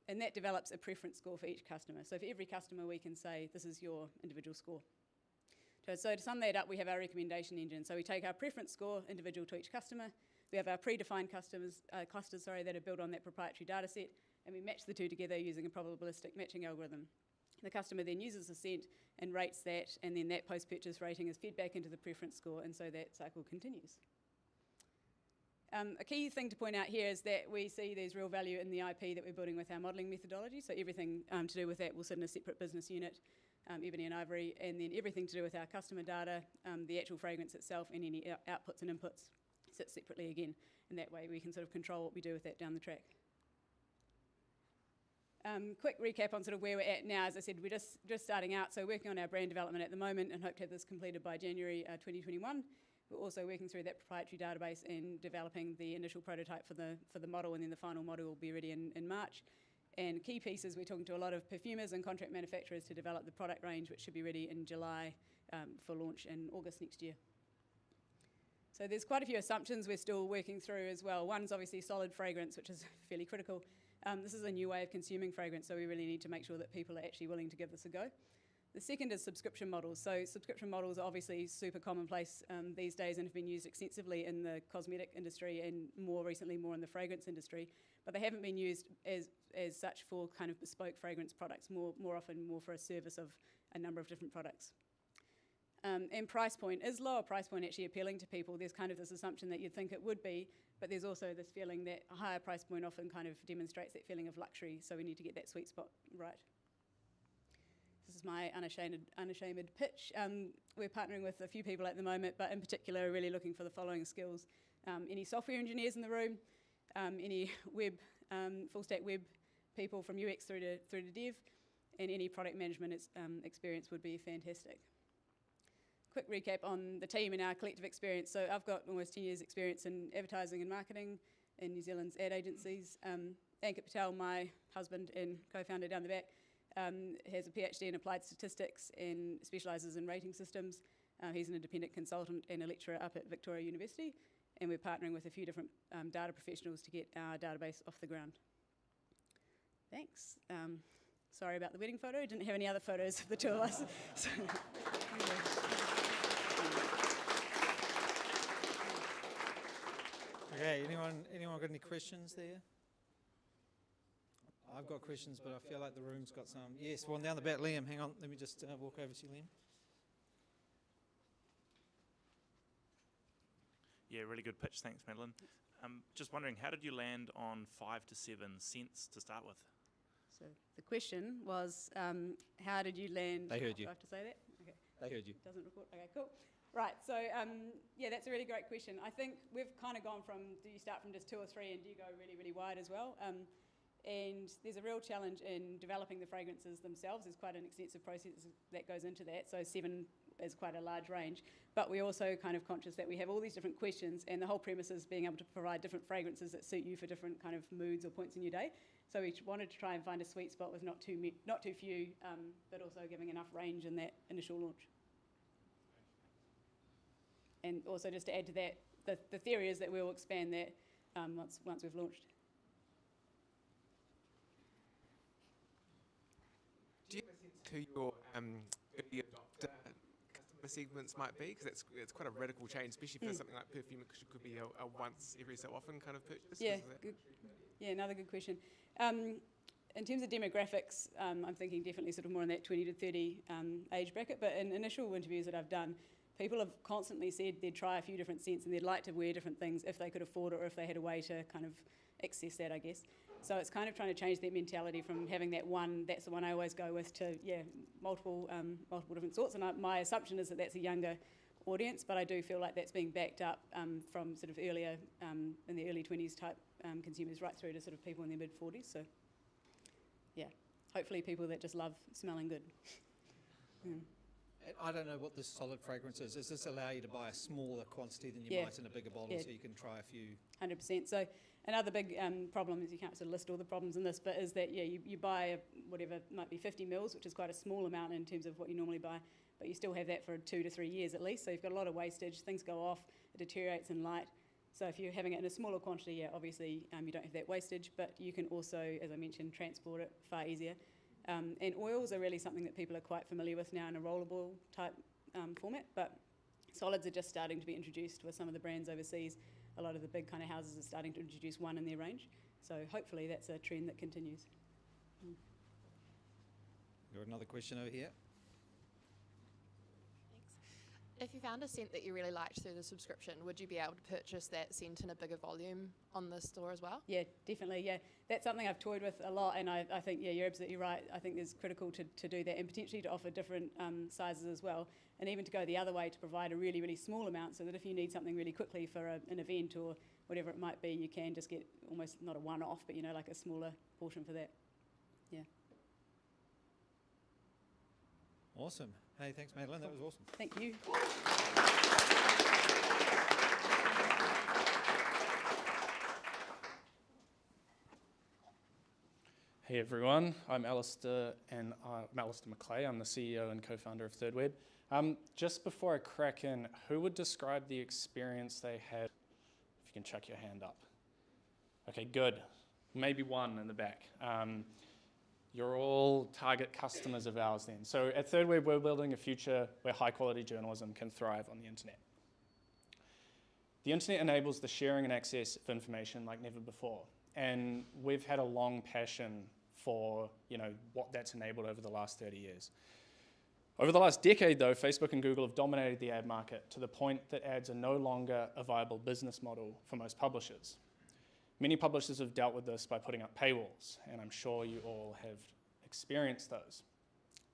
and that develops a preference score for each customer. So for every customer, we can say, this is your individual score. So to sum that up, we have our recommendation engine. So we take our preference score, individual to each customer. We have our predefined clusters that are built on that proprietary data set, and we match the two together using a probabilistic matching algorithm. The customer then uses the scent and rates that, and then that post-purchase rating is fed back into the preference score, and so that cycle continues. A key thing to point out here is that we see there's real value in the IP that we're building with our modelling methodology. So everything to do with that will sit in a separate business unit, Ebony and Ivory, and then everything to do with our customer data, the actual fragrance itself, and any outputs and inputs sit separately again. And that way we can sort of control what we do with that down the track. Quick recap on sort of where we're at now. As I said, we're just starting out, so working on our brand development at the moment and hope to have this completed by January 2021. We're also working through that proprietary database and developing the initial prototype for the model, and then the final model will be ready in March. And key pieces, we're talking to a lot of perfumers and contract manufacturers to develop the product range, which should be ready in July for launch in August next year. So there's quite a few assumptions we're still working through as well. One's obviously solid fragrance, which is fairly critical. This is a new way of consuming fragrance, so we really need to make sure that people are actually willing to give this a go. The second is subscription models. So subscription models are obviously super commonplace these days and have been used extensively in the cosmetic industry and more recently more in the fragrance industry, but they haven't been used as such for kind of bespoke fragrance products, more often for a service of a number of different products. And price point, is lower price point actually appealing to people? There's kind of this assumption that you'd think it would be, but there's also this feeling that a higher price point often kind of demonstrates that feeling of luxury, so we need to get that sweet spot right. This is my unashamed pitch. We're partnering with a few people at the moment, but in particular really looking for the following skills. Any software engineers in the room, any web, full stack web people from UX through to dev, and any product management experience would be fantastic. Quick recap on the team and our collective experience. So I've got almost 10 years experience in advertising and marketing in New Zealand's ad agencies. Patel, my husband and co-founder down the back, has a PhD in applied statistics and specialises in rating systems. He's an independent consultant and a lecturer up at Victoria University, and we're partnering with a few different data professionals to get our database off the ground. Thanks. Sorry about the wedding photo. Didn't have any other photos of the two of us. So, okay, anyone got any questions there? I've got questions, but I feel like the room's got some. Yes, one down the back. Liam, hang on. Let me just walk over to you, Liam. Yeah, really good pitch. Thanks, Madeleine. Just wondering, how did you land on 5 to 7 cents to start with? So the question was, how did you land? They heard you. Do I have to say that? Okay. They heard you. Doesn't record. Okay, cool. Right. So yeah, that's a really great question. I think we've kind of gone from, do you start from just 2 or 3 and do you go really, really wide as well? And there's a real challenge in developing the fragrances themselves. There's quite an extensive process that goes into that. So 7 is quite a large range. But we're also kind of conscious that we have all these different questions, and the whole premise is being able to provide different fragrances that suit you for different kind of moods or points in your day. So we wanted to try and find a sweet spot with not too few, but also giving enough range in that initial launch. And also just to add to that, the theory is that we'll expand that once we've launched. Do you have a sense who your early adopter customer segments might be? Because it's quite a radical change, especially for something like perfume, because it could be a once every so often kind of purchase. Yeah, good. Yeah, another good question. In terms of demographics, I'm thinking definitely sort of more in that 20 to 30 age bracket, but in initial interviews that I've done, people have constantly said they'd try a few different scents and they'd like to wear different things if they could afford it or if they had a way to kind of access that, I guess. So it's kind of trying to change that mentality from having that one, that's the one I always go with, to, yeah, multiple different sorts. And my assumption is that that's a younger audience, but I do feel like that's being backed up from sort of earlier, in the early 20s type consumers right through to sort of people in their mid-40s. So, yeah, hopefully people that just love smelling good. I don't know what this solid fragrance is. Does this allow you to buy a smaller quantity than you might in a bigger bottle, so you can try a few? 100%. So another big problem is, you can't sort of list all the problems in this, but is that, yeah, you buy whatever, might be 50 mils, which is quite a small amount in terms of what you normally buy, but you still have that for 2 to 3 years at least. So you've got a lot of wastage, things go off, it deteriorates in light. So if you're having it in a smaller quantity, yeah, obviously you don't have that wastage, but you can also, as I mentioned, transport it far easier. And oils are really something that people are quite familiar with now in a rollable type format, but solids are just starting to be introduced with some of the brands overseas. A lot of the big kind of houses are starting to introduce one in their range. So hopefully that's a trend that continues. Got another question over here. If you found a scent that you really liked through the subscription, would you be able to purchase that scent in a bigger volume on the store as well? Yeah, definitely, yeah. That's something I've toyed with a lot, and I think, yeah, you're absolutely right. I think it's critical to do that, and potentially to offer different sizes as well, and even to go the other way to provide a really, really small amount, so that if you need something really quickly for an event or whatever it might be, you can just get almost not a one-off, but, you know, like a smaller portion for that. Yeah. Awesome. Hey, thanks, Madeleine. That was awesome. Thank you. Hey everyone, I'm Alistair, and I'm Alistair McLeary. I'm the CEO and co-founder of thirchweb. Just before I crack in, who would describe the experience they had? If you can chuck your hand up. Okay, good. Maybe one in the back. You're all target customers of ours then. So at thirchweb, we're building a future where high-quality journalism can thrive on the internet. The internet enables the sharing and access of information like never before. And we've had a long passion for, you know, what that's enabled over the last 30 years. Over the last decade, though, Facebook and Google have dominated the ad market to the point that ads are no longer a viable business model for most publishers. Many publishers have dealt with this by putting up paywalls, and I'm sure you all have experienced those.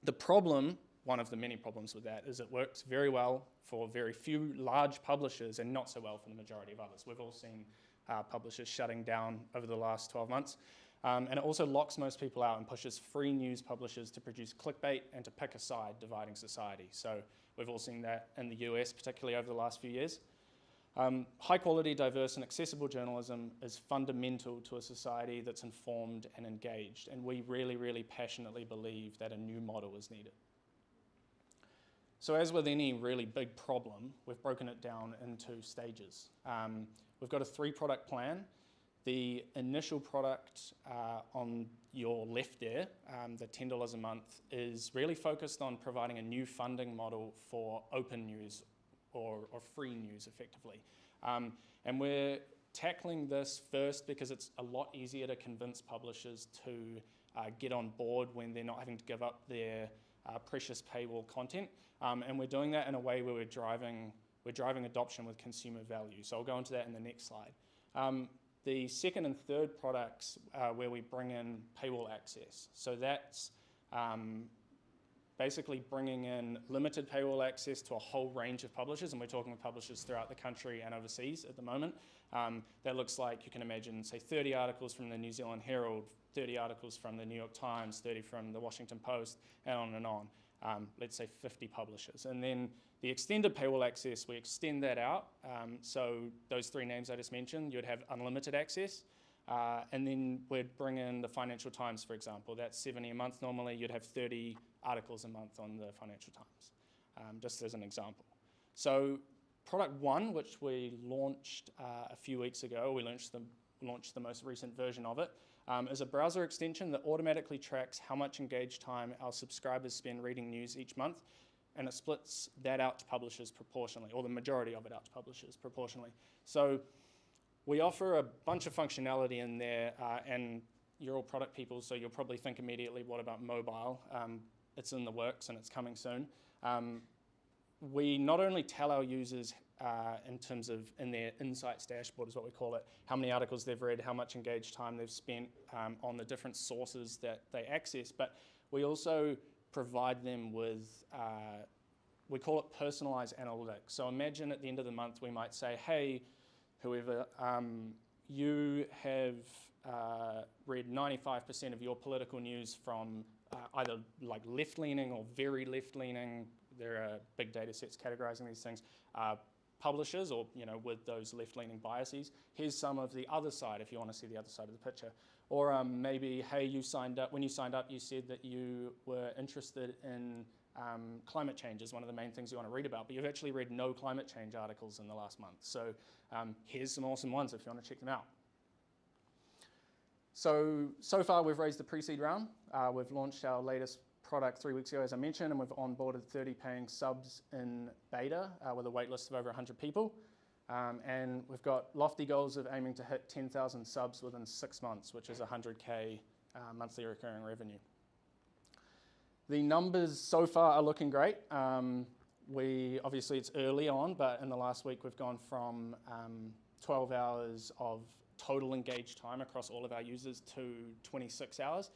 The problem, one of the many problems with that, is it works very well for very few large publishers and not so well for the majority of others. We've all seen publishers shutting down over the last 12 months. And it also locks most people out and pushes free news publishers to produce clickbait and to pick a side, dividing society. So we've all seen that in the US, particularly over the last few years. High quality, diverse and accessible journalism is fundamental to a society that's informed and engaged, and we really, really passionately believe that a new model is needed. So as with any really big problem, we've broken it down into stages. We've got a 3-product plan. The initial product on your left there, the $10 a month, is really focused on providing a new funding model for open news or free news, effectively. And we're tackling this first because it's a lot easier to convince publishers to get on board when they're not having to give up their precious paywall content. And we're doing that in a way where we're driving adoption with consumer value. So I'll go into that in the next slide. The second and third products where we bring in paywall access. So that's basically bringing in limited paywall access to a whole range of publishers, and we're talking with publishers throughout the country and overseas at the moment. That looks like, you can imagine, say 30 articles from the New Zealand Herald, 30 articles from the New York Times, 30 from the Washington Post, and on and on. Let's say 50 publishers. And then the extended paywall access, we extend that out. So those three names I just mentioned, you'd have unlimited access. And then we'd bring in the Financial Times, for example. That's $70 a month normally. You'd have 30 articles a month on the Financial Times, just as an example. So product one, which we launched a few weeks ago, we launched the most recent version of it, is a browser extension that automatically tracks how much engaged time our subscribers spend reading news each month, and it splits that out to publishers proportionally, or the majority of it out to publishers proportionally. So we offer a bunch of functionality in there, and you're all product people, so you'll probably think immediately, what about mobile? It's in the works and it's coming soon. We not only tell our users in terms of, in their insights dashboard is what we call it, how many articles they've read, how much engaged time they've spent on the different sources that they access, but we also provide them with, we call it personalized analytics. So imagine at the end of the month we might say, hey, whoever, you have read 95% of your political news from either like left-leaning or very left-leaning, there are big data sets categorizing these things, publishers, or with those left-leaning biases. Here's some of the other side if you want to see the other side of the picture. Or maybe, hey, you signed up, when you signed up you said that you were interested in climate change is one of the main things you want to read about, but you've actually read no climate change articles in the last month. So here's some awesome ones if you want to check them out. So far we've raised the pre-seed round. We've launched our latest product 3 weeks ago, as I mentioned, and we've onboarded 30 paying subs in beta with a wait list of over 100 people. And we've got lofty goals of aiming to hit 10,000 subs within 6 months, which is 100K monthly recurring revenue. The numbers so far are looking great. Obviously it's early on, but in the last week we've gone from 12 hours of total engaged time across all of our users to 26 hours.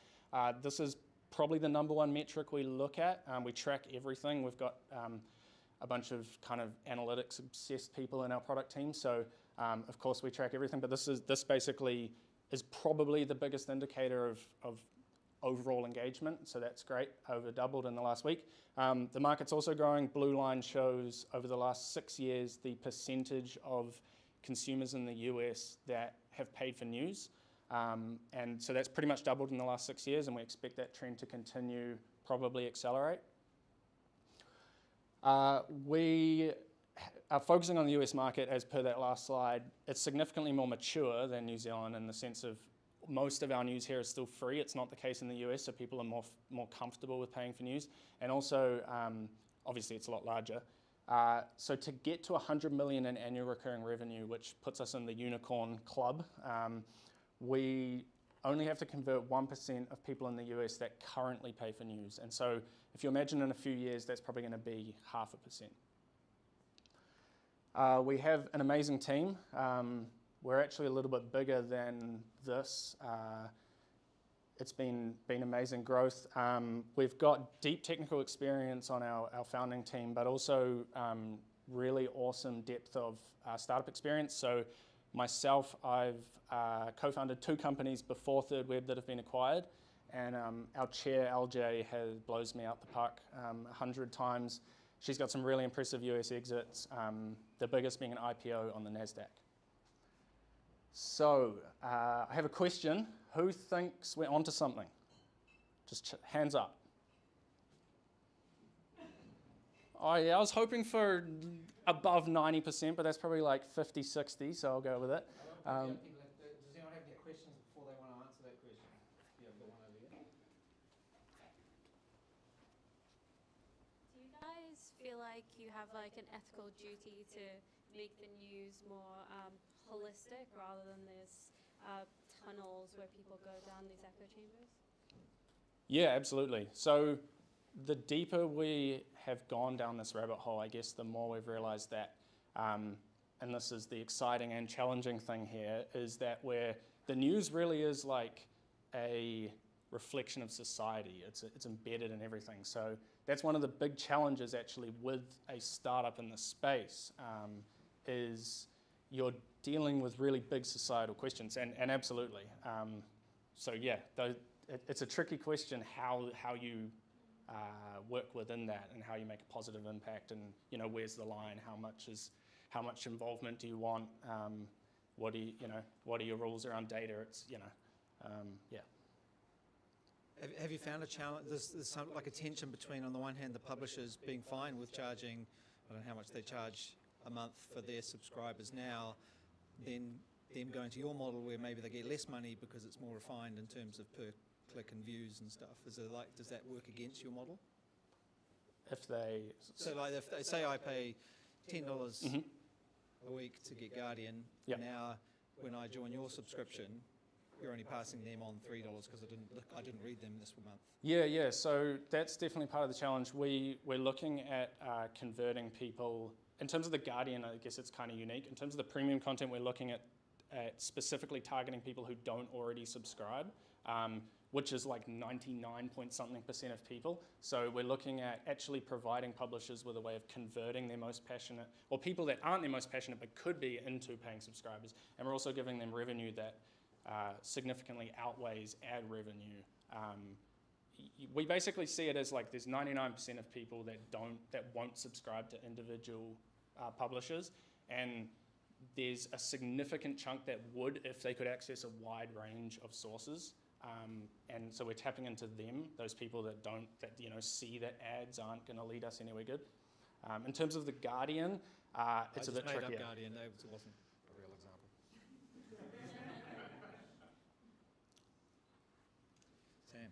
This is probably the #1 metric we look at. We track everything. We've got a bunch of kind of analytics obsessed people in our product team, so of course we track everything, but this basically is probably the biggest indicator of overall engagement, so that's great, over doubled in the last week. The market's also growing. Blue line shows over the last 6 years the percentage of consumers in the US that have paid for news. And so that's pretty much doubled in the last 6 years, and we expect that trend to continue, probably accelerate. We are focusing on the US market as per that last slide. It's significantly more mature than New Zealand in the sense of most of our news here is still free. It's not the case in the US, so people are more comfortable with paying for news. And also, obviously it's a lot larger. So to get to 100 million in annual recurring revenue, which puts us in the unicorn club, we only have to convert 1% of people in the US that currently pay for news. And so if you imagine in a few years, that's probably going to be 0.5%. We have an amazing team. We're actually a little bit bigger than this. It's been amazing growth. We've got deep technical experience on our founding team, but also really awesome depth of startup experience. So myself, I've co-founded 2 companies before thirchweb that have been acquired, and our chair, LJ, blows me out the park 100 times. She's got some really impressive US exits, the biggest being an IPO on the NASDAQ. So I have a question. Who thinks we're onto something? Just hands up. Oh yeah, I was hoping for above 90%, but that's probably like 50, 60, so I'll go with it. Does anyone have any questions before they want to answer that question? Yeah, I've got one over here. Do you guys feel like you have like an ethical duty to make the news more holistic rather than there's tunnels where people go down these echo chambers? Yeah, absolutely. So the deeper we have gone down this rabbit hole, I guess the more we've realized that, and this is the exciting and challenging thing here, is that where the news really is like a reflection of society. It's embedded in everything. So that's one of the big challenges actually with a startup in the space, is you're dealing with really big societal questions, and absolutely. So yeah, it's a tricky question how you work within that and how you make a positive impact, and where's the line? How much involvement do you want? What are your rules around data? It's yeah. Have you found a challenge? There's some like a tension between, on the one hand, the publishers being fine with charging, I don't know how much they charge a month for their subscribers now, then them going to your model where maybe they get less money because it's more refined in terms of per click and views and stuff. Does that work against your model? If they if they say I pay $10 a week to get Guardian, now when I join your subscription, you're only passing them on $3 because I didn't read them this month. Yeah. So that's definitely part of the challenge. We're looking at converting people. In terms of the Guardian, I guess it's kind of unique. In terms of the premium content, we're looking at specifically targeting people who don't already subscribe, which is like 99-point-something% of people. So we're looking at actually providing publishers with a way of converting their most passionate, or people that aren't their most passionate but could be, into paying subscribers. And we're also giving them revenue that significantly outweighs ad revenue. We basically see it as like there's 99% of people that won't subscribe to individual publishers, and there's a significant chunk that would if they could access a wide range of sources. And so we're tapping into them, those people that see that ads aren't going to lead us anywhere good. In terms of the Guardian, it's a bit trickier. I just made up Guardian, it wasn't a real example. Sam.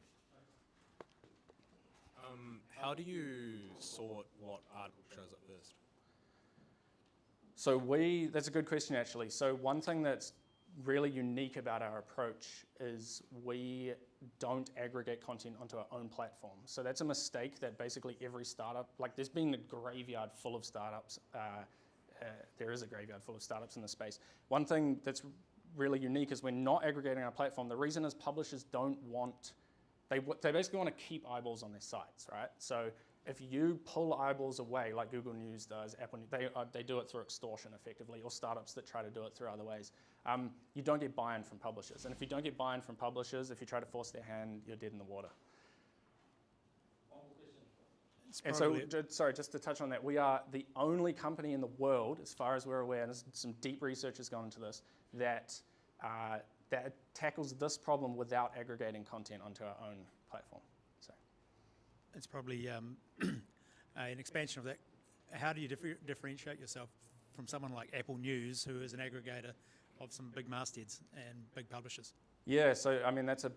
How do you sort what article shows up first? So that's a good question actually. So one thing that's really unique about our approach is we don't aggregate content onto our own platform. So that's a mistake that basically every startup, like there's been a graveyard full of startups. There is a graveyard full of startups in the space. One thing that's really unique is we're not aggregating our platform. The reason is publishers don't want, they basically want to keep eyeballs on their sites, right? So if you pull eyeballs away, like Google News does, Apple News, they do it through extortion effectively, or startups that try to do it through other ways. You don't get buy-in from publishers. And if you don't get buy-in from publishers, if you try to force their hand, you're dead in the water. And so, sorry, just to touch on that, we are the only company in the world, as far as we're aware, and some deep research has gone into this, that tackles this problem without aggregating content onto our own platform. So it's probably an expansion of that. How do you differentiate yourself from someone like Apple News, who is an aggregator of some big mastheads and big publishers? Yeah, so I mean that's a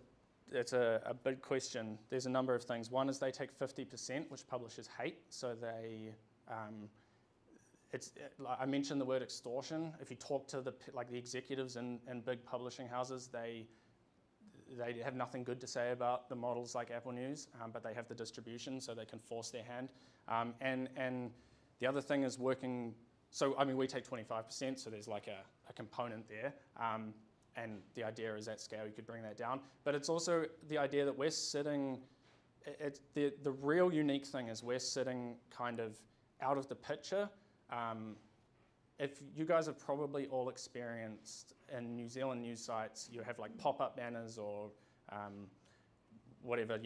big question. There's a number of things. One is they take 50%, which publishers hate. So they, I mentioned the word extortion. If you talk to the executives in big publishing houses, they have nothing good to say about the models like Apple News, but they have the distribution, so they can force their hand. And the other thing is working. So I mean, we take 25%, so there's like a component there. And the idea is at scale you could bring that down. But it's also the idea that we're sitting, the real unique thing is we're sitting kind of out of the picture. If you guys have probably all experienced in New Zealand news sites, you have like pop-up banners or whatever,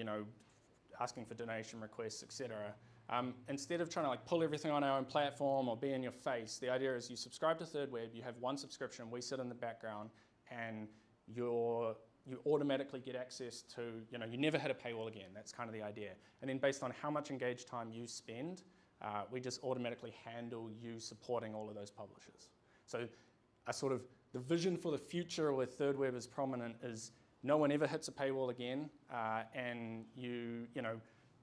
asking for donation requests, etc. Instead of trying to like pull everything on our own platform or be in your face, the idea is you subscribe to thirchweb, you have one subscription, we sit in the background, and you automatically get access to, you never hit a paywall again. That's kind of the idea. And then based on how much engaged time you spend, we just automatically handle you supporting all of those publishers. So the vision for the future where thirchweb is prominent is no one ever hits a paywall again, and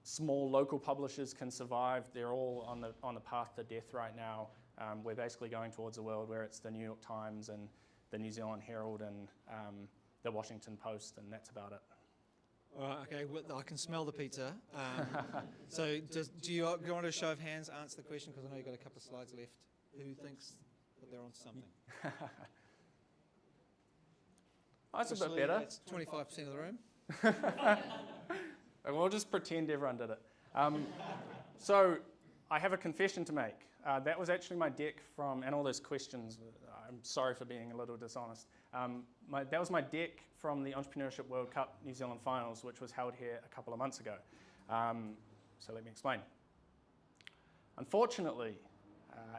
small local publishers can survive. They're all on the path to death right now. We're basically going towards a world where it's the New York Times and the New Zealand Herald and the Washington Post, and that's about it. All right, okay, well, I can smell the pizza. So do you want a show of hands answer the question, because I know you've got a couple of slides left. Who thinks that they're on something? That's a bit better. That's 25% of the room. We'll just pretend everyone did it. So I have a confession to make. That was actually my deck from, and all those questions, I'm sorry for being a little dishonest. That was my deck from the Entrepreneurship World Cup New Zealand Finals, which was held here a couple of months ago. So let me explain. Unfortunately,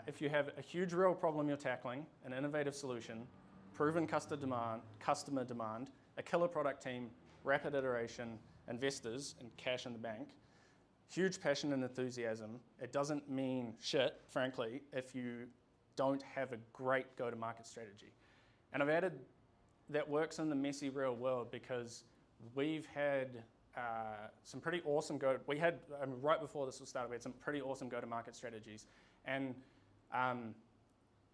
if you have a huge real problem you're tackling, an innovative solution, proven customer demand, a killer product team, rapid iteration, investors, and cash in the bank, huge passion and enthusiasm, it doesn't mean shit, frankly, if you don't have a great go-to-market strategy. And I've added that works in the messy real world because we've had some pretty awesome right before this was started, we had some pretty awesome go-to-market strategies. And on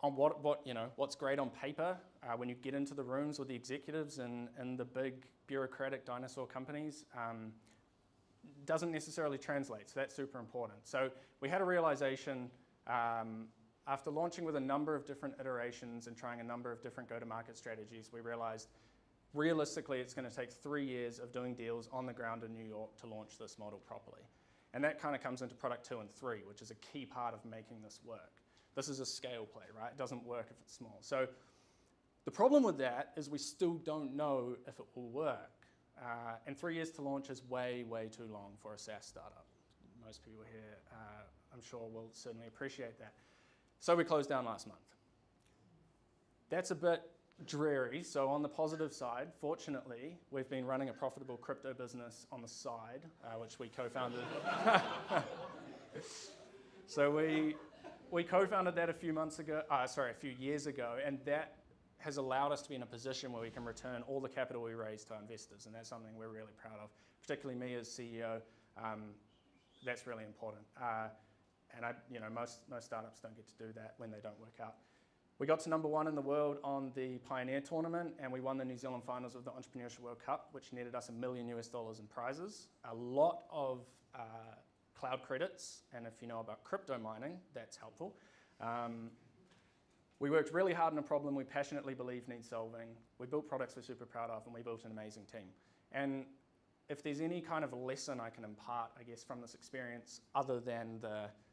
what's great on paper, when you get into the rooms with the executives and the big bureaucratic dinosaur companies, doesn't necessarily translate, so that's super important. So we had a realization after launching with a number of different iterations and trying a number of different go-to-market strategies, we realized realistically it's going to take 3 years of doing deals on the ground in New York to launch this model properly. And that kind of comes into product 2 and 3, which is a key part of making this work. This is a scale play, right? It doesn't work if it's small. So the problem with that is we still don't know if it will work. And 3 years to launch is way, way too long for a SaaS startup. Most people here, I'm sure, will certainly appreciate that. So we closed down last month. That's a bit dreary. So on the positive side, fortunately, we've been running a profitable crypto business on the side, which we co-founded. So we co-founded that a few years ago, and that has allowed us to be in a position where we can return all the capital we raised to our investors, and that's something we're really proud of. Particularly me as CEO, that's really important. And most startups don't get to do that when they don't work out. We got to #1 in the world on the Pioneer tournament, and we won the New Zealand finals of the Entrepreneurship World Cup, which netted us $1 million in prizes. A lot of cloud credits, and if you know about crypto mining, that's helpful. We worked really hard on a problem we passionately believe needs solving. We built products we're super proud of, and we built an amazing team. And if there's any kind of lesson I can impart, I guess, from this experience, other than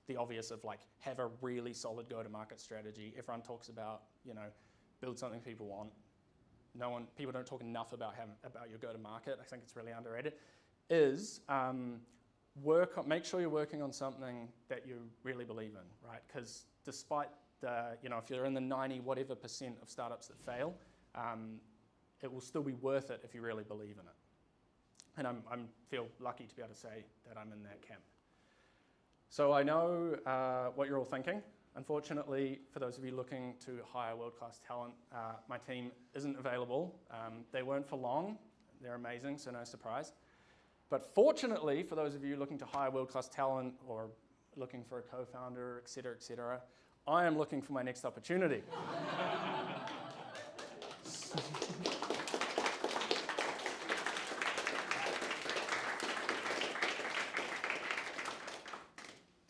the obvious of like, have a really solid go-to-market strategy. Everyone talks about, build something people want. People don't talk enough about your go-to-market. I think it's really underrated. Make sure you're working on something that you really believe in, right? Because despite if you're in the 90% of startups that fail, it will still be worth it if you really believe in it. And I feel lucky to be able to say that I'm in that camp. So I know what you're all thinking. Unfortunately, for those of you looking to hire world-class talent, my team isn't available. They weren't for long. They're amazing, so no surprise. But fortunately, for those of you looking to hire world-class talent or looking for a co-founder, et cetera, I am looking for my next opportunity.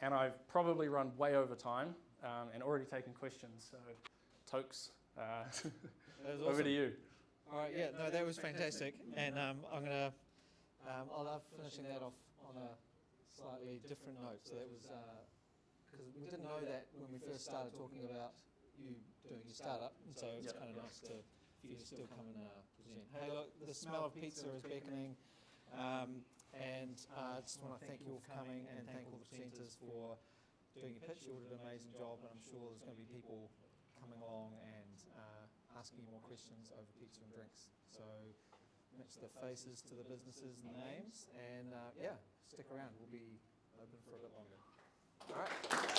And I've probably run way over time and already taken questions. So, Tokes, over to you. All right, yeah, no, that was fantastic. And I'll love finishing that off on a slightly different note. So that was, because we didn't know that when we first started talking about you doing your startup, and so it's kind of nice for you to still come and present. Hey, look, the smell of pizza is beckoning, and I just want to thank you all for coming and thank all the presenters for doing your pitch. You all did an amazing job, and I'm sure there's going to be people coming along and asking you more questions over pizza and drinks. So match the faces to the businesses and names, and stick around. We'll be open for a bit longer. All right.